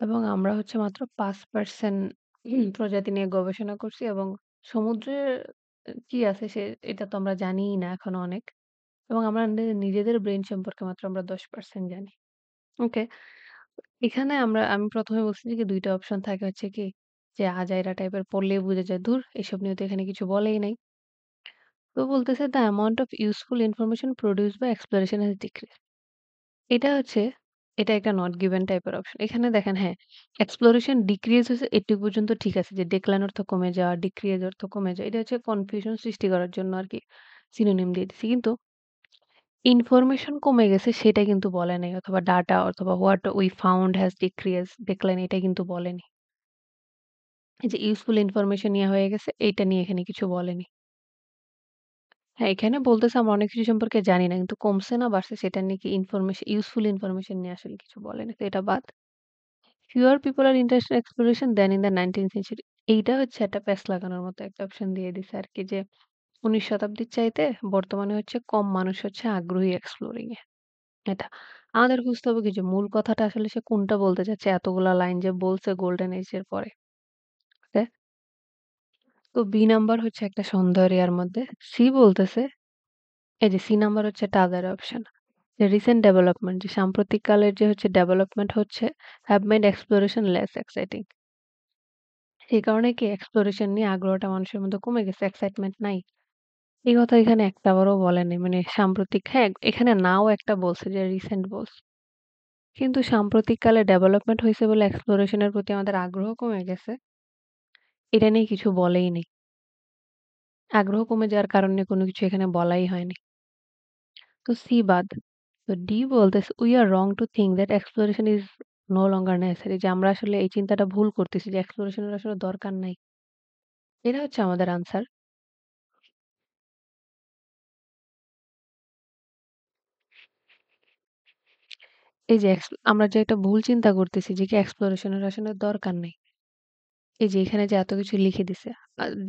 এবং আমরা হচ্ছে মাত্র ৫% প্রজাতি নিয়ে গবেষণা করছি, এবং সমুদ্রের কি আছে এটা তো আমরা জানিই না এখনো অনেক। এবং আমরা নিজেদের ব্রেইন সম্পর্কে মাত্র আমরা ১০% জানি। ওকে। এখানে আমি ১ম এ বলছি যে ২ টা অপশন থাকে হচ্ছে কি যে আজাইরা টাইপের, পড়লেই বুঝা যায় ধুর এসব নিয়ে তো এখানে কিছু বলেই নাই। তো বলতেছে the amount of useful information produced by exploration has decreased. এটা হচ্ছে এটা একটা নট গিভেন টাইপের অপশন। এখানে দেখেন, হ্যাঁ, এক্সপ্লোরেশন ডিক্রিজ হইছে এটুকু পর্যন্ত ঠিক আছে, যে ডেক্লাইন অর্থ কমে যাওয়া, ডিক্রিজ অর্থ কমে যাওয়া। এটা হচ্ছে কনফিউশন সৃষ্টি করার জন্য আরকি সিনোনিম দিয়ে দিছি। কিন্তু ইনফরমেশন কমে গেছে সেটা কিন্তু বলে নাই, অথবা ডাটা অথবা what we found has decrease decline এটা কিন্তু বলেনি। এই যে ইউজফুল ইনফরমেশন নেয়া হয়ে গেছে এইটা নিয়ে এখানে কিছু বলেনি। হ্যাঁ, এখানে বলতেছে আমরা অনেক কিছু সম্পর্কে জানি না। কিন্তু কমছে না বাড়ছে সেটা নিয়ে কি ইউজফুল ইনফরমেশন নিয়ে আসলে কিছু বলেনি। তো এটা বাদ। Fewer people are interested in exploration than in the 19th century, এইটা হচ্ছে একটা প্যাচ লাগানোর মতো একটা অপশন দিয়ে দিছে আরকি, যে ১৯ শতাব্দীর চাইতে বর্তমানে হচ্ছে কম মানুষ হচ্ছে আগ্রহী এক্সপ্লোরিং এ। এটা। আমাদের বুঝতে হবে কি যে মূল কথাটা আসলে সে কোনটা বলতে চাচ্ছে, এতগুলা লাইন যে বলছে গোল্ডেন এজ এর পরে। ওকে? তো বি নাম্বার হচ্ছে একটা সন্দেহের ইয়ার মধ্যে। সি বলতেছে, এই যে সি নাম্বার হচ্ছে একটা আদার অপশন। যে রিসেন্ট ডেভেলপমেন্ট, যে সাম্প্রতিক কালের যে হচ্ছে ডেভেলপমেন্ট হচ্ছে have made exploration less exciting. এই কারণে কি এক্সপ্লোরেশন নিয়ে আগ্রহটা মানুষের মধ্যে কমে গেছে, এক্সাইটমেন্ট নাই। এই কথা এখানে একটাবারও বলে নাই। মানে সাম্প্রতিক হ্যাঁ, এখানে নাও একটা বলছে যে রিসেন্ট বলছে। কিন্তু সাম্প্রতিককালে ডেভেলপমেন্ট হইছে বলে এক্সপ্লোরেশন এর প্রতি আমাদের আগ্রহ কমে গেছে। এটা নিয়ে কিছু বলেই নাই। আগ্রহ কমে যাওয়ার কারণে কোনো কিছু এখানে বলাই হয়নি। তো সি বাদ। তো ডি বলতেছে, "We are wrong to think that exploration is no longer necessary" যে আমরা আসলে এই চিন্তাটা ভুল করতেছি যে এক্সপ্লোরেশন এর আসলে দরকার নাই। এটা হচ্ছে আমাদের আনসার। এই যে আমরা যে একটা ভুল চিন্তা করতেছি যে কি এক্সপ্লোরেশন এর আসলে দরকার নাই। এই যে এখানে যে এত কিছু লিখে দিছে।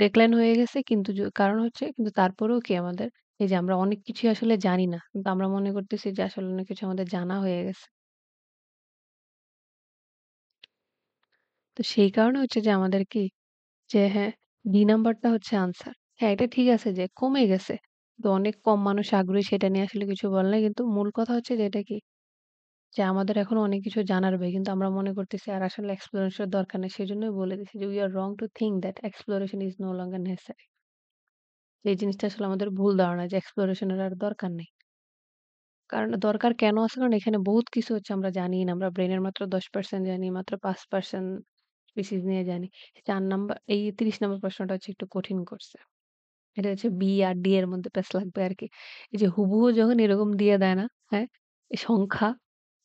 ডেডলাইন হয়ে গেছে কিন্তু কারণ হচ্ছে কিন্তু তারপরেও কি আমাদের এই যে আমরা অনেক কিছুই আসলে জানি না। কিন্তু আমরা মনে করতেছি যে আসলে অনেক কিছু আমাদের জানা হয়ে গেছে। তো সেই কারণে হচ্ছে যে আমাদের কি যে হ্যাঁ, ডি নাম্বারটা হচ্ছে আনসার। হ্যাঁ, এটা ঠিক আছে যে কমে গেছে। তো অনেক কম মানুষ আগ্রহী সেটা নিয়ে আসলে কিছু বলে নাই। কিন্তু মূল কথা হচ্ছে যে এটা কি যে আমাদের এখনো অনেক কিছু জানার ভাই কিন্তু আমরা মনে করতেছি আর আসলে এক্সপ্লোরেশন এর দরকার নেই। সেজন্যই বলে দিছি যে, "We are wrong to think that exploration is no longer necessary" এই জিনিসটা আসলে আমাদের ভুল ধারণা যে এক্সপ্লোরেশন এর আর দরকার নেই। কারণ দরকার কেন আছে? কারণ এখানে বহুত কিছু হচ্ছে আমরা জানিই না। আমরা ব্রেইনের মাত্র 10% জানি, মাত্র 5% স্পিসিস নিয়ে জানি। ৪ নাম্বার এই ৩০ নাম্বার প্রশ্নটা হচ্ছে একটু কঠিন করছে। এটা হচ্ছে বি আর ডি এর মধ্যে প্যাচ লাগবে আরকি। এই যে হুবহু যখন এরকম দিয়ে দেয় না, হ্যাঁ? এই সংখ্যা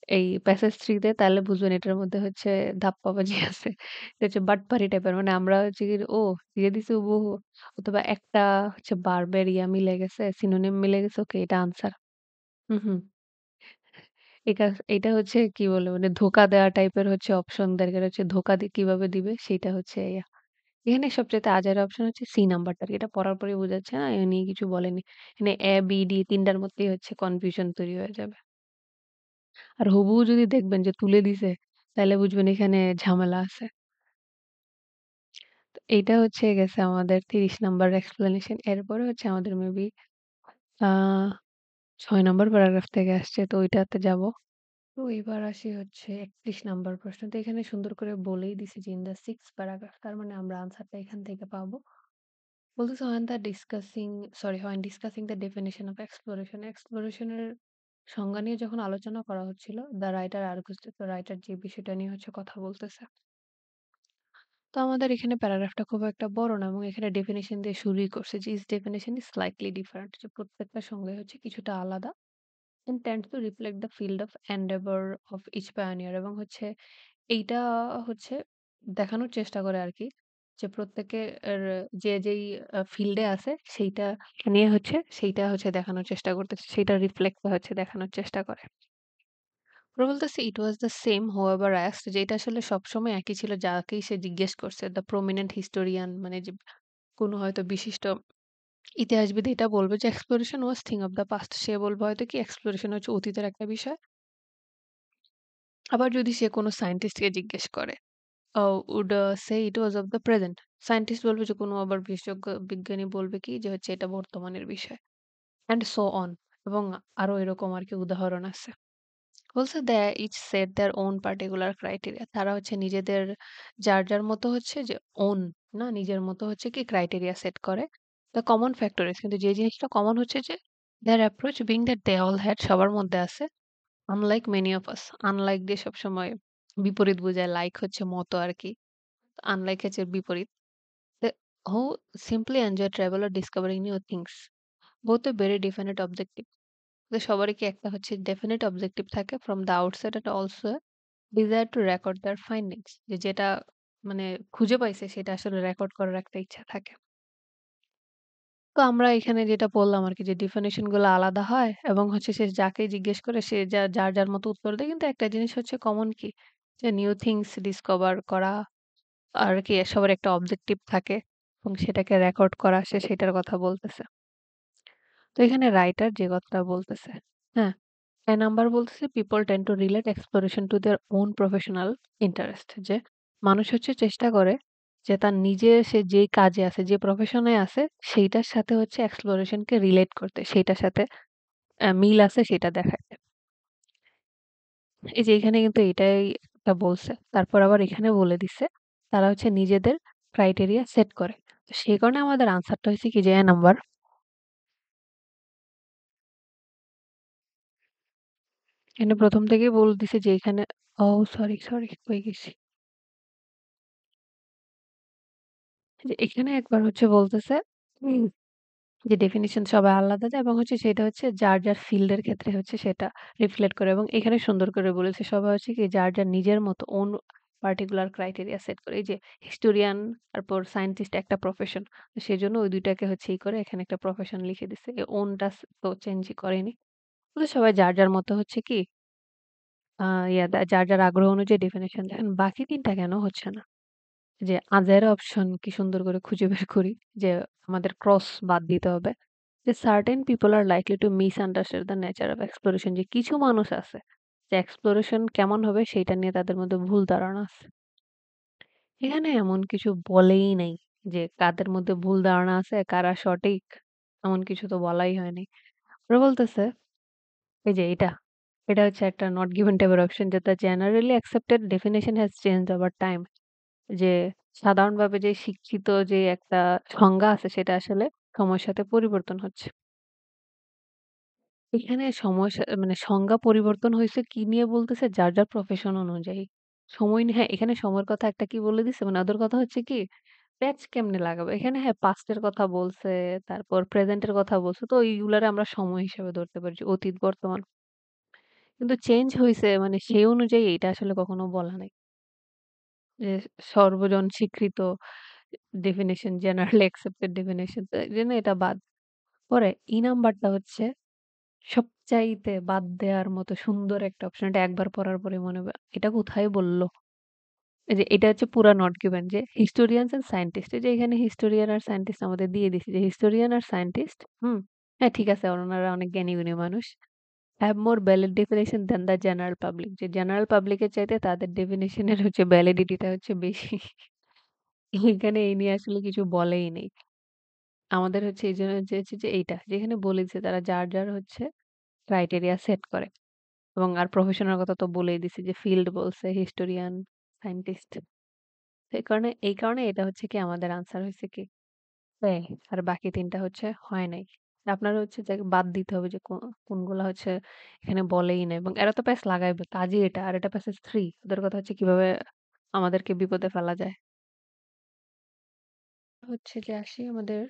এই প্যাসেজ 3 তে তাহলে বুঝবেন এটার মধ্যে হচ্ছে ধাপ্পাবাজি আছে। এটা হচ্ছে বাটপারি টাইপের। মানে আমরা হচ্ছে গিয়ে ও দিয়ে দিছে হুবহু অথবা একটা হচ্ছে ভার্বের মিলে গেছে, সিনোনিম মিলে গেছে। ওকে এটা আনসার। হুম, হুম। এটা এটা হচ্ছে কি বলে মানে ধোঁকা দেওয়া টাইপের হচ্ছে অপশন দরকার হচ্ছে ধোঁকা কিভাবে দিবে সেটা হচ্ছে এখানে সবচাইতে আজের অপশন হচ্ছে সি নাম্বারটা। এটা পড়ার পরেই বোঝা যাচ্ছে না এ নিয়ে কিছু বলেনি। এখানে এ, বি, ডি ৩ টার মধ্যেই হচ্ছে কনফিউশন তৈরি হয়ে যাবে। আর হুবহু যদি দেখবেন যে তুলে দিছে তাইলে বুঝবেন এখানে ঝামেলা আছে। তো এইটা হচ্ছে গেছে আমাদের ৩০ নাম্বার এক্সপ্লেনেশন। এরপরে হচ্ছে আমাদের মেবি আ ৬ নাম্বার প্যারাগ্রাফ থেকে আসছে তো ওইটাতে যাব। তো এবার আসি হচ্ছে ৩১ নাম্বার প্রশ্ন। তো এখানে সুন্দর করে বলেই দিছে যে ইন দ্য 6th প্যারাগ্রাফ তার মানে আমরা আনসারটা এখান থেকে পাবো। বলতেছে when discussing the definition of exploration, exploration এর সংজ্ঞা নিয়ে যখন আলোচনা করা হচ্ছিল, the writer argues that the writer যে বিষয়টা নিয়ে হচ্ছে কথা বলতেছে। তো আমাদের এখানে প্যারাগ্রাফটা খুব একটা বড় না এবং এখানে ডেফিনিশন দিয়ে শুরুই করছে যে ইস ডেফিনিশন ইজ স্লাইটলি ডিফারেন্ট যে প্রত্যেকটা সংজ্ঞা হচ্ছে কিছুটা আলাদা and tends to reflect the field of endeavor of each pioneer এবং হচ্ছে এইটা হচ্ছে দেখানোর চেষ্টা করে আরকি যে প্রত্যেকে এর যেই ফিল্ডে আছে সেইটা নিয়ে হচ্ছে সেইটা হচ্ছে দেখানোর চেষ্টা করতেছে। সেইটা রিফ্লেক্ট হচ্ছে দেখানোর চেষ্টা করে। ওরা বলতেছে ইট ওয়াজ দ্য সেম হোয়েভার অ্যাস্কড যে এটা আসলে সবসময় একই ছিল যাকেই সে জিজ্ঞেস করছে। দ্য প্রমিনেন্ট হিস্টোরিয়ান মানে যে কোনো হয়তো বিশিষ্ট ইতিহাসবিদ এটা বলবে যে exploration was thing of the past. সে বলবে হয়তো কি এক্সপ্লোরেশন হচ্ছে অতীতের একটা বিষয়। আবার যদি সে কোনো সায়েন্টিস্টকে জিজ্ঞেস করে would say it was of the present. Scientist বলবে যে কোনো আবার বিশেষজ্ঞ বিজ্ঞানী বলবে কি যে হচ্ছে এটা বর্তমানের বিষয়। অ্যান্ড সো অন এবং আরো এরকম আরকি উদাহরণ আছে। বলছে they each set their own particular criteria. তারা হচ্ছে নিজেদের যার মতো হচ্ছে যে ওন না নিজের মতো হচ্ছে কি ক্রাইটেরিয়া সেট করে। দ্য কমন ফ্যাক্টর ইস কিন্তু যে জিনিসটা কমন হচ্ছে যে their approach being that they all had সবার মধ্যে আছে। Unlike many of us unlike দিয়ে সবসময় বিপরীত বোঝায় লাইক হচ্ছে মতো আরকি। আনলাইক হচ্ছে বিপরীত। The who simply enjoy travel or discovering new things. Both a very definite objective. তো সবারই কি একটা হচ্ছে definite objective থাকে from the outset and also a desire to record their findings. যে যেটা মানে খুঁজে পাইছে সেটা আসলে রেকর্ড করার একটা ইচ্ছা থাকে। তো আমরা এখানে যেটা বললাম আরকি যে ডেফিনিশন গুলো আলাদা হয় এবং হচ্ছে সে যাকেই জিজ্ঞেস করে সে যার মতো উত্তর দেয়। কিন্তু একটা জিনিস হচ্ছে কমন কি যে নিউ থিংস ডিসকভার করা আর কি সবার একটা অবজেক্টিভ থাকে এবং সেটাকে রেকর্ড করা সে সেটার কথা বলতেছে। তো এখানে রাইটার যে কথাটা বলতেছে, হ্যাঁ? এ নাম্বার বলতেছে people tend two relate exploration to their own professional interest যে মানুষ হচ্ছে চেষ্টা করে যে তার নিজে সে যেই কাজে আছে, যে প্রফেশনে আছে সেইটার সাথে হচ্ছে এক্সপ্লোরেশনকে রিলেট করতে। সেইটার সাথে মিল আছে সেটা দেখাইতে। এই যে এখানে কিন্তু এটাই একটা বলছে। তারপর আবার এখানে বলে দিছে তারা হচ্ছে নিজেদের ক্রাইটেরিয়া সেট করে। তো সেই কারণে আমাদের আনসারটা হইছে কি যে এ নাম্বার। এখানে ১ম থেকেই বলে দিছে যে এখানে সরি কই গেছি? যে এখানে একবার হচ্ছে বলতেছে হুম। যে ডেফিনিশন সবার আলাদা যায় এবং হচ্ছে সেটা হচ্ছে যার ফিল্ড এর ক্ষেত্রে হচ্ছে সেটা রিফ্লেক্ট করে এবং এখানে সুন্দর করে বলেছে সবাই হচ্ছে কি যার নিজের মতো ওন পার্টিকুলার ক্রাইটেরিয়া সেট করে। এই যে হিস্টোরিয়ান তারপর সায়েন্টিস্ট একটা প্রফেশন। সেজন্য ওই ২ টাকে হচ্ছে করে এখানে একটা প্রফেশন লিখে দিছে। এই ওনটা তো চেঞ্জই করেনি। তো সবাই যার মতো হচ্ছে কি আ যার আগ্রহ অনুযায়ী ডেফিনিশন দেখেন বাকি ৩ টা কেন হচ্ছে না? যে আদার অপশন কি সুন্দর করে খুঁজে বের করি যে আমাদের ক্রস বাদ দিতে হবে। যে certain people are likely to misunderstand the nature of exploration যে কিছু মানুষ আছে যে এক্সপ্লোরেশন কেমন হবে সেইটা নিয়ে তাদের মধ্যে ভুল ধারণা আছে। এখানে এমন কিছু বলেই নাই যে কাদের মধ্যে ভুল ধারণা আছে, কারা সঠিক এমন কিছু তো বলাই হয়নি। ওরা বলতেছে এই যে এটা হচ্ছে একটা নট গিভেন টাইপের অপশন যে the generally accepted definition has changed over time. যে সাধারণভাবে যে শিক্ষিত যে একটা সংজ্ঞা আছে সেটা আসলে সময়ের সাথে পরিবর্তন হচ্ছে। এখানে মানে সংজ্ঞা পরিবর্তন হইছে কি নিয়ে বলতেছে? যার প্রফেশন অনুযায়ী। সময় নিয়ে হ্যাঁ, এখানে সময়ের কথা একটা কি বলে দিছে? মানে ওদের কথা হচ্ছে কি প্যাচ কেমনে লাগাবো? এখানে হ্যাঁ, পাস্ট এর কথা বলছে, তারপর প্রেজেন্ট এর কথা বলছে। তো এইগুলারে আমরা সময় হিসেবে ধরতে পারি যে অতীত, বর্তমান। কিন্তু চেঞ্জ হইছে মানে সেই অনুযায়ী এটা আসলে কখনো বলা নাই। যে সর্বজন স্বীকৃত ডেফিনিশন, জেনারেলি অ্যাকসেপ্টেড ডেফিনিশন তো এইজন্য এটা বাদ। পরে নাম্বারটা হচ্ছে সবচাইতে বাদ দেওয়ার মতো সুন্দর একটা অপশন। এটা একবার পড়ার পরে মনে হবে, এটা কোথায় বলল? এই যে এটা হচ্ছে পুরা নট গিভেন যে হিস্টোরিয়ানস অ্যান্ড সায়েন্টিস্ট। এই যে এখানে হিস্টোরিয়ান আর সায়েন্টিস্ট আমাদের দিয়ে দিছে যে হিস্টোরিয়ান আর সায়েন্টিস্ট হ্যাঁ, ঠিক আছে ওনারা অনেক জ্ঞানী-গুণী মানুষ। have more valid definition than the general public যে জেনারেল পাবলিক এর চাইতে তাদের ডেফিনিশন এর হচ্ছে ভ্যালিডিটি টা হচ্ছে বেশি। এখানে এই নিয়ে আসলে কিছু বলেই নেই। আমাদের হচ্ছে এইজন্য যে এইটা যেখানে বলেছে তারা যার হচ্ছে ক্রাইটেরিয়া সেট করে। এবং আর প্রফেশনাল কথা তো বলেই দিছি যে ফিল্ড বলছে, হিস্টোরিয়ান, সায়েন্টিস্ট। এই কারণে এটা হচ্ছে কি আমাদের আনসার হইছে কি হ্যাঁ, আর বাকি ৩ টা হচ্ছে হয় নাই। আপনার হচ্ছে যে বাদ দিতে হবে যে কোনগুলা হচ্ছে এখানে বলেই নাই এবং এরা তো প্যাচ লাগাইবে। কাজই এটা। আর এটা প্যাসেজ 3 ওদের কথা হচ্ছে কিভাবে আমাদেরকে বিপদে ফেলা যায়। হচ্ছে যে আসি আমাদের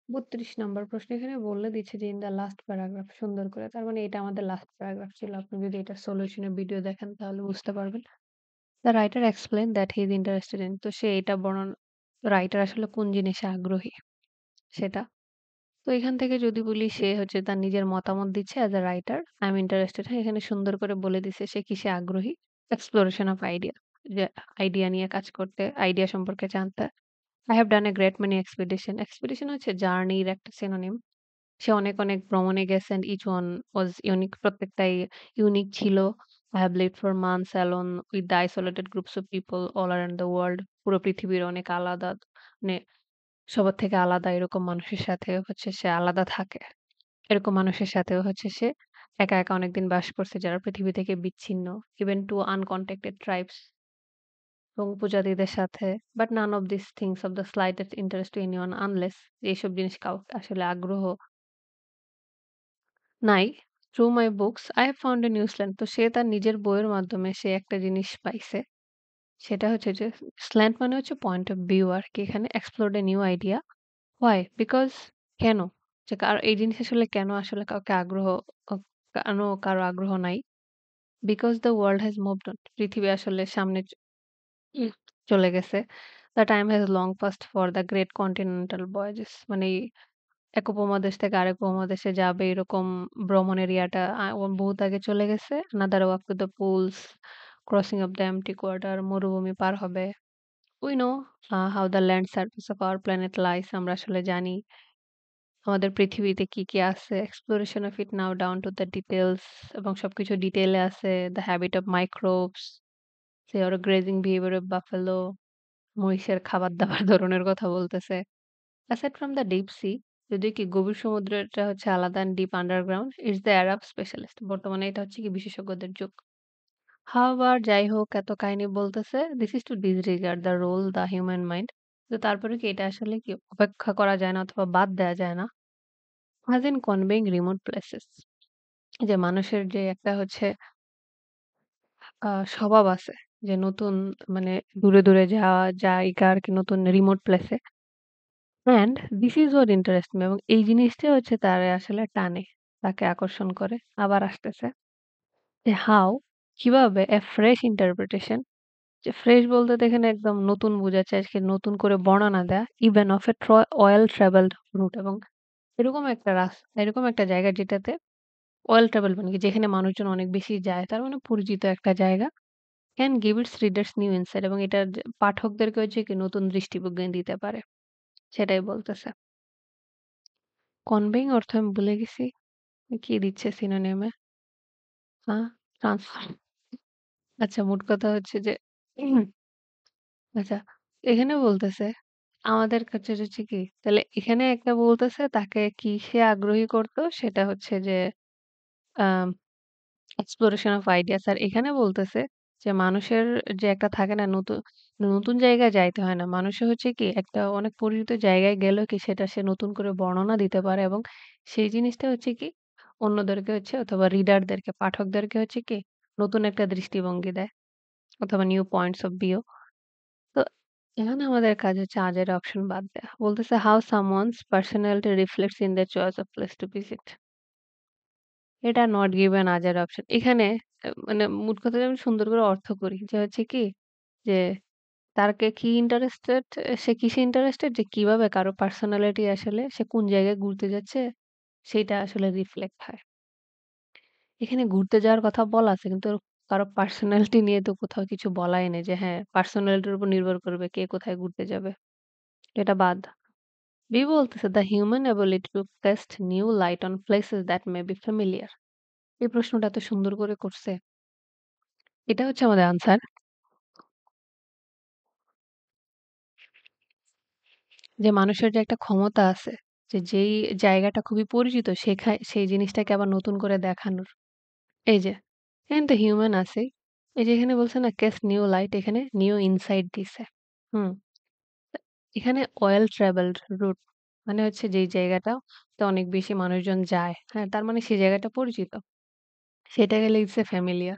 ৩২ নাম্বার প্রশ্ন এখানে বলে দিচ্ছে যে ইন দ্য লাস্ট প্যারাগ্রাফ সুন্দর করে। তার মানে এটা আমাদের লাস্ট প্যারাগ্রাফ ছিল। আপনি যদি এটার সলিউশনের ভিডিও দেখেন তাহলে বুঝতে পারবেন। The writer explain that he is interested in তো সে এটা রাইটার আসলে কোন জিনিসে আগ্রহী সেটা। তো এখান থেকে যদি বলি সে হচ্ছে তার নিজের মতামত দিচ্ছে as a writer I am interested হ্যাঁ, এখানে সুন্দর করে বলে দিছে সে কিসে আগ্রহী। এক্সপ্লোরেশন অফ আইডিয়া যে আইডিয়া নিয়ে কাজ করতে, আইডিয়া সম্পর্কে জানতে। I have done a great many expedition. Expedition হচ্ছে জার্নির একটা সিনোনিম। সে অনেক ভ্রমণে গেছে and each one was unique প্রত্যেকটাই ইউনিক ছিল। I have lived for months alone with the isolated groups of people all around the world পুরো পৃথিবীর অনেক আলাদা মানে সবার থেকে আলাদা এরকম মানুষের সাথে হচ্ছে সে আলাদা থাকে। এরকম মানুষের সাথেও হচ্ছে সে একা অনেকদিন বাস করছে যারা পৃথিবী থেকে বিচ্ছিন্ন। Even to uncontacted tribes এবং উপজাতিদের সাথে। But none of these things of the slightest interest to anyone unless এইসব জিনিস কাউকে আসলে আগ্রহ নাই। Through my books I have found a New Zealand. তো সে তার নিজের বইয়ের মাধ্যমে সে একটা জিনিস পাইছে। সেটা হচ্ছে যে স্ল্যান্ট মানে হচ্ছে পয়েন্ট অফ ভিউ আরকি এখানে explored a new idea. Why? Because কেন? যে এই জিনিস আসলে কেন আসলে কাউকে অ কেন কারো আগ্রহ নাই? Because the world has moved on. পৃথিবী আসলে সামনে উম চলে গেছে। The time has long past for the great continental voyages মানে এক উপমহাদেশ থেকে আরেক উপমহাদেশে যাবে এরকম ভ্রমণের ইয়াটা বহুত আগে চলে গেছে। Another walk to the pools, crossing of the empty quarter মরুভূমি পার হবে। We know how the land surface of our planet lies আমরা আসলে জানি আমাদের পৃথিবীতে কি আছে। Exploration of it now down to the details এবং সবকিছু ডিটেইলে আছে। The habit of microbes, say or grazing behavior of buffalo মহিষের খাবার-দাবার ধরনের কথা বলতেছে। Aside from the deep sea যদিও কি গভীর সমুদ্রটা হচ্ছে আলাদা and deep underground, it's the Arab specialist বর্তমানে এটা হচ্ছে কি বিশেষজ্ঞদের যুগ। However যাই হোক এত কাহিনী বলতেছে this is to disregard the role the human mind তো তারপরে কি এটা আসলে কি উপেক্ষা করা যায় না অথবা বাদ দেয়া যায় না as in conveying remote places যে মানুষের যে একটা হচ্ছে স্বভাব আছে যে নতুন মানে দূরে যাওয়া জায়গা আরকি নতুন রিমোট প্লেসে। And this is what interest me এবং এই জিনিসটাই হচ্ছে তারে আসলে টানে। তাকে আকর্ষণ করে। আবার আসতেছে যে হাউ কিভাবে a fresh interpretation যে ফ্রেশ বলতে তো এখানে একদম নতুন বোঝাচ্ছে আজকে নতুন করে বর্ণনা দেয়া even of a well travelled route এবং এরকম একটা জায়গা যেটাতে ওয়েল ট্রাভেল মানে কি যেখানে মানুষজন অনেক বেশি যায় তার মানে পরিচিত একটা জায়গা can give it's readers new insight এবং এটা পাঠকদেরকে হচ্ছে কি নতুন দৃষ্টিভঙ্গি দিতে পারে সেটাই বলতেছে। কনভেইং অর্থ আমি ভুলে গেছি। কি দিচ্ছে সিনোনিমে? ট্রান্সফার। আচ্ছা মোট কথা হচ্ছে যে আচ্ছা, এখানে বলতেছে আমাদের কাছে হচ্ছে কি তাহলে এখানে একটা বলতেছে তাকে কিসে আগ্রহী করতো সেটা হচ্ছে যে আম exploration of ideas আর এখানে বলতেছে যে মানুষের যে একটা থাকে না নতুন জায়গায় যাইতে হয় না। মানুষের হচ্ছে কি একটা অনেক পরিচিত জায়গায় গেলেও কি সেটা সে নতুন করে বর্ণনা দিতে পারে এবং সেই জিনিসটা হচ্ছে কি অন্যদেরকে হচ্ছে অথবা রিডারদেরকে পাঠকদেরকে হচ্ছে কি নতুন একটা দৃষ্টিভঙ্গি দেয় অথবা নিউ পয়েন্টস অফ ভিউ। তো এখানে আমাদের কাজ হচ্ছে আজের অপশন বাদ দেয়া। বলতেছে how someone's personality reflects in their choice of place to visit. এটা নট গিভেন আজার অপশন। এখানে মানে মোট কথা যদি আমি সুন্দর করে অর্থ করি যে হচ্ছে কি যে তাকে কি ইন্টারেস্টেড সে কিসে ইন্টারেস্টেড যে কিভাবে কারো পার্সোনালিটি আসলে সে কোন জায়গায় ঘুরতে যাচ্ছে সেইটা আসলে রিফ্লেক্ট হয়। এখানে ঘুরতে যাওয়ার কথা বলা আছে কিন্তু কারো পার্সোনালিটি নিয়ে তো কোথাও কিছু বলাই নেই যে হ্যাঁ পার্সোনালিটির উপর নির্ভর করবে কে কোথায় ঘুরতে যাবে। এটা বাদ। বি বলতেছে the human ability to caste new light on places that may be familiar. এই প্রশ্নটা এত সুন্দর করে করছে। এটা হচ্ছে আমাদের আনসার যে মানুষের যে একটা ক্ষমতা আছে যে যেই জায়গাটা খুবই পরিচিত সেই জিনিসটাকে আবার নতুন করে দেখানোর। এই যে এখানে তো হিউম্যান আছেই। এই যে এখানে বলছে না ক্যাস্ট নিউ লাইট এখানে নিউ ইনসাইট দিছে। হুম। এখানে ওয়েল ট্রাভেলড রুট মানে হচ্ছে যেই জায়গাটাতে অনেক বেশি মানুষজন যায়। হ্যাঁ, তার মানে সেই জায়গাটা পরিচিত। সেটা গেলে ইটস এ ফ্যামিলিয়ার।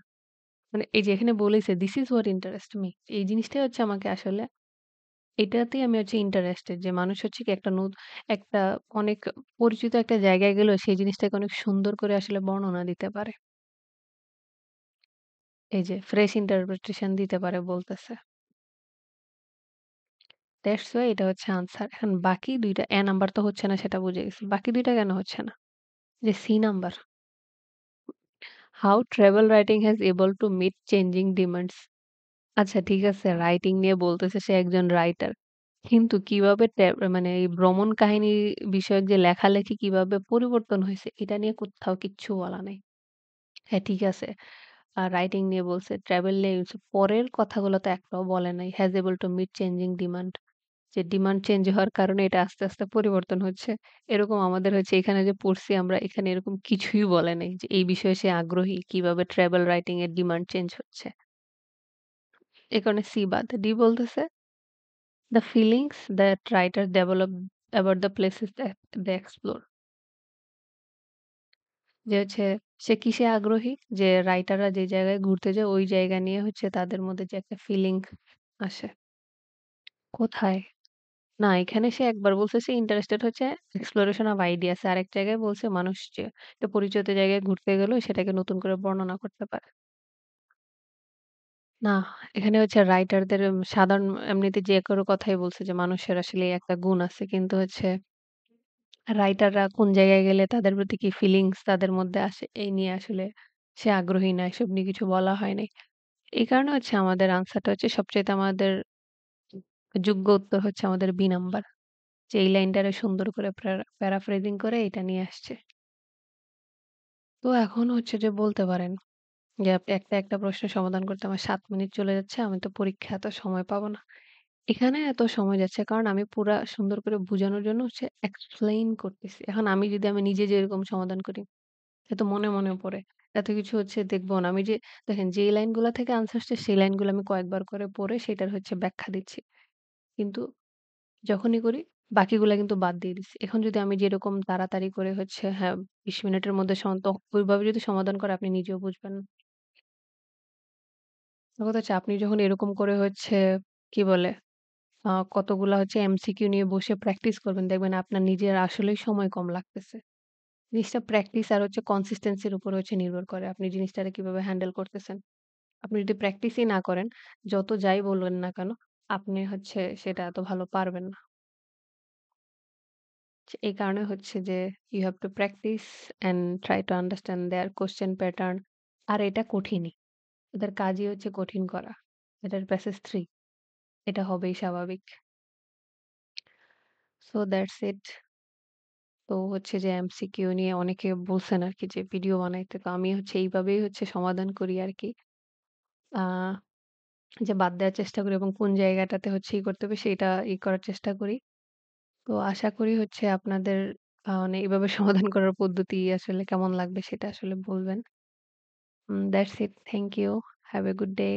মানে এই যে এখানে বলেছে this is what interest me. এই জিনিসটাই হচ্ছে আমাকে আসলে এটাতেই আমি হচ্ছে ইন্টারেস্টেড যে মানুষ হচ্ছে কি একটা অনেক পরিচিত একটা জায়গায় গেলেও সেই জিনিসটাকে অনেক সুন্দর করে আসলে বর্ণনা দিতে পারে। এই যে ফ্রেশ ইন্টারপ্রিটেশন দিতে পারে বলতেছে। দ্যাটস ওয়াই এটা হচ্ছে আনসার। এখন বাকি ২ টা এ নাম্বার তো হচ্ছে না সেটা বুঝে গেছি। বাকি ২ টা কেন হচ্ছে না? যে C number how travel writing has able to meet changing demands. আচ্ছা ঠিক আছে রাইটিং নিয়ে বলতেছে সে একজন রাইটার। কিন্তু কিভাবে মানে এই ভ্রমণ কাহিনী বিষয়ক যে লেখালেখি কিভাবে পরিবর্তন হইছে এটা নিয়ে কোত্থাও কিচ্ছু বলা নাই। হ্যাঁ, ঠিক আছে। রাইটিং নিয়ে বলছে, ট্রাভেল নিয়ে বলছে। পরের কথাগুলো তো একটাও বলে নাই। Has able to meet changing demand. যে ডিমান্ড চেঞ্জ হওয়ার কারণে এটা আস্তে পরিবর্তন হচ্ছে। এরকম আমাদের হচ্ছে এখানে যে পড়ছি আমরা এখানে এরকম কিছুই বলে নাই যে এই বিষয়ে সে আগ্রহী কিভাবে ট্রাভেল রাইটিং এর ডিমান্ড চেঞ্জ হচ্ছে। এ কারণে সি বাদ। ডি বলতেছে the feelings that writers develop about the places that they explore যে হচ্ছে সে কিসে আগ্রহী যে রাইটাররা যে জায়গায় ঘুরতে যায় ওই জায়গা নিয়ে হচ্ছে তাদের মধ্যে যে একটা ফিলিং আসে কোথায় না এখানে সে একবার বলছে সে ইন্টারেস্টেড হচ্ছে এক্সপ্লোরেশন অফ আইডিয়াস আরেক জায়গায় বলছে মানুষ যে একটা পরিচিত জায়গায় ঘুরতে গেল সেটাকে নতুন করে বর্ণনা করতে পারে না এখানে হচ্ছে রাইটারদের সাধারণ এমনিতে যে কারো কথাই বলছে যে মানুষের আসলে এই একটা গুণ আছে কিন্তু হচ্ছে রাইটাররা কোন জায়গায় গেলে তাদের প্রতি কি ফিলিংস তাদের মধ্যে আসে এই নিয়ে আসলে সে আগ্রহী না এসব নিয়ে কিছু বলা হয়নি। এই কারণে হচ্ছে আমাদের আনসারটা হচ্ছে সবচাইতে আমাদের যোগ্য উত্তর হচ্ছে আমাদের বি নাম্বার। যে এই লাইনটারে সুন্দর করে প্যারাফ্রেজিং করে এটা নিয়ে আসছে। তো এখন হচ্ছে যে বলতে পারেন যে আপনি একটা প্রশ্নের সমাধান করতে আমার ৭ মিনিট চলে যাচ্ছে। আমি তো পরীক্ষায় এত সময় পাবো না। এখানে এত সময় যাচ্ছে কারণ আমি পুরা সুন্দর করে বুঝানোর জন্য হচ্ছে এক্সপ্লেইন করতেছি। এখন আমি নিজে যেরকম সমাধান করি সে তো মনে পড়ে। এত কিছু হচ্ছে দেখবো না। আমি যে দেখেন যেই লাইনগুলা থেকে আনসার আসছে সেই লাইনগুলো আমি কয়েকবার করে পড়ে সেটার হচ্ছে ব্যাখ্যা দিচ্ছি। কিন্তু যখনই করি বাকিগুলা কিন্তু বাদ দিয়ে দিচ্ছি। এখন যদি আমি যেরকম তাড়াতাড়ি করে হচ্ছে হ্যাঁ ২০ মিনিটের মধ্যে ওইভাবে যদি সমাধান করে আপনি নিজেও বুঝবেন না। কথা হচ্ছে আপনি যখন এরকম করে হচ্ছে কি বলে কতগুলা হচ্ছে এমসিকিউ নিয়ে বসে প্র্যাকটিস করবেন দেখবেন আপনার নিজের আসলেই সময় কম লাগতেছে। জিনিসটা প্র্যাকটিস আর হচ্ছে কনসিস্টেন্সির উপর হচ্ছে নির্ভর করে। আপনি জিনিসটারে কিভাবে হ্যান্ডেল করতেছেন। আপনি যদি প্র্যাকটিসই না করেন, যত যাই বলবেন না কেন, আপনি হচ্ছে সেটা এত ভালো পারবেন না। এই কারণে হচ্ছে যে you have to practice and try to understand their question pattern আর এটা কঠিনই। এদের কাজই হচ্ছে কঠিন করা। এটার প্যাসেজ 3 এটা হবেই স্বাভাবিক। So that's it. তো হচ্ছে যে এমসিকিউ নিয়ে অনেকে বলছেন আরকি যে ভিডিও বানাইতে। তো আমি হচ্ছে এইভাবেই হচ্ছে সমাধান করি আরকি। আ যে বাদ দেওয়ার চেষ্টা করি এবং কোন জায়গাটাতে হচ্ছে করতে হবে সেটা করার চেষ্টা করি। তো আশা করি হচ্ছে আপনাদের মানে এভাবে সমাধান করার পদ্ধতি আসলে কেমন লাগবে সেটা আসলে বলবেন। That's it. Thank you. Have a good day.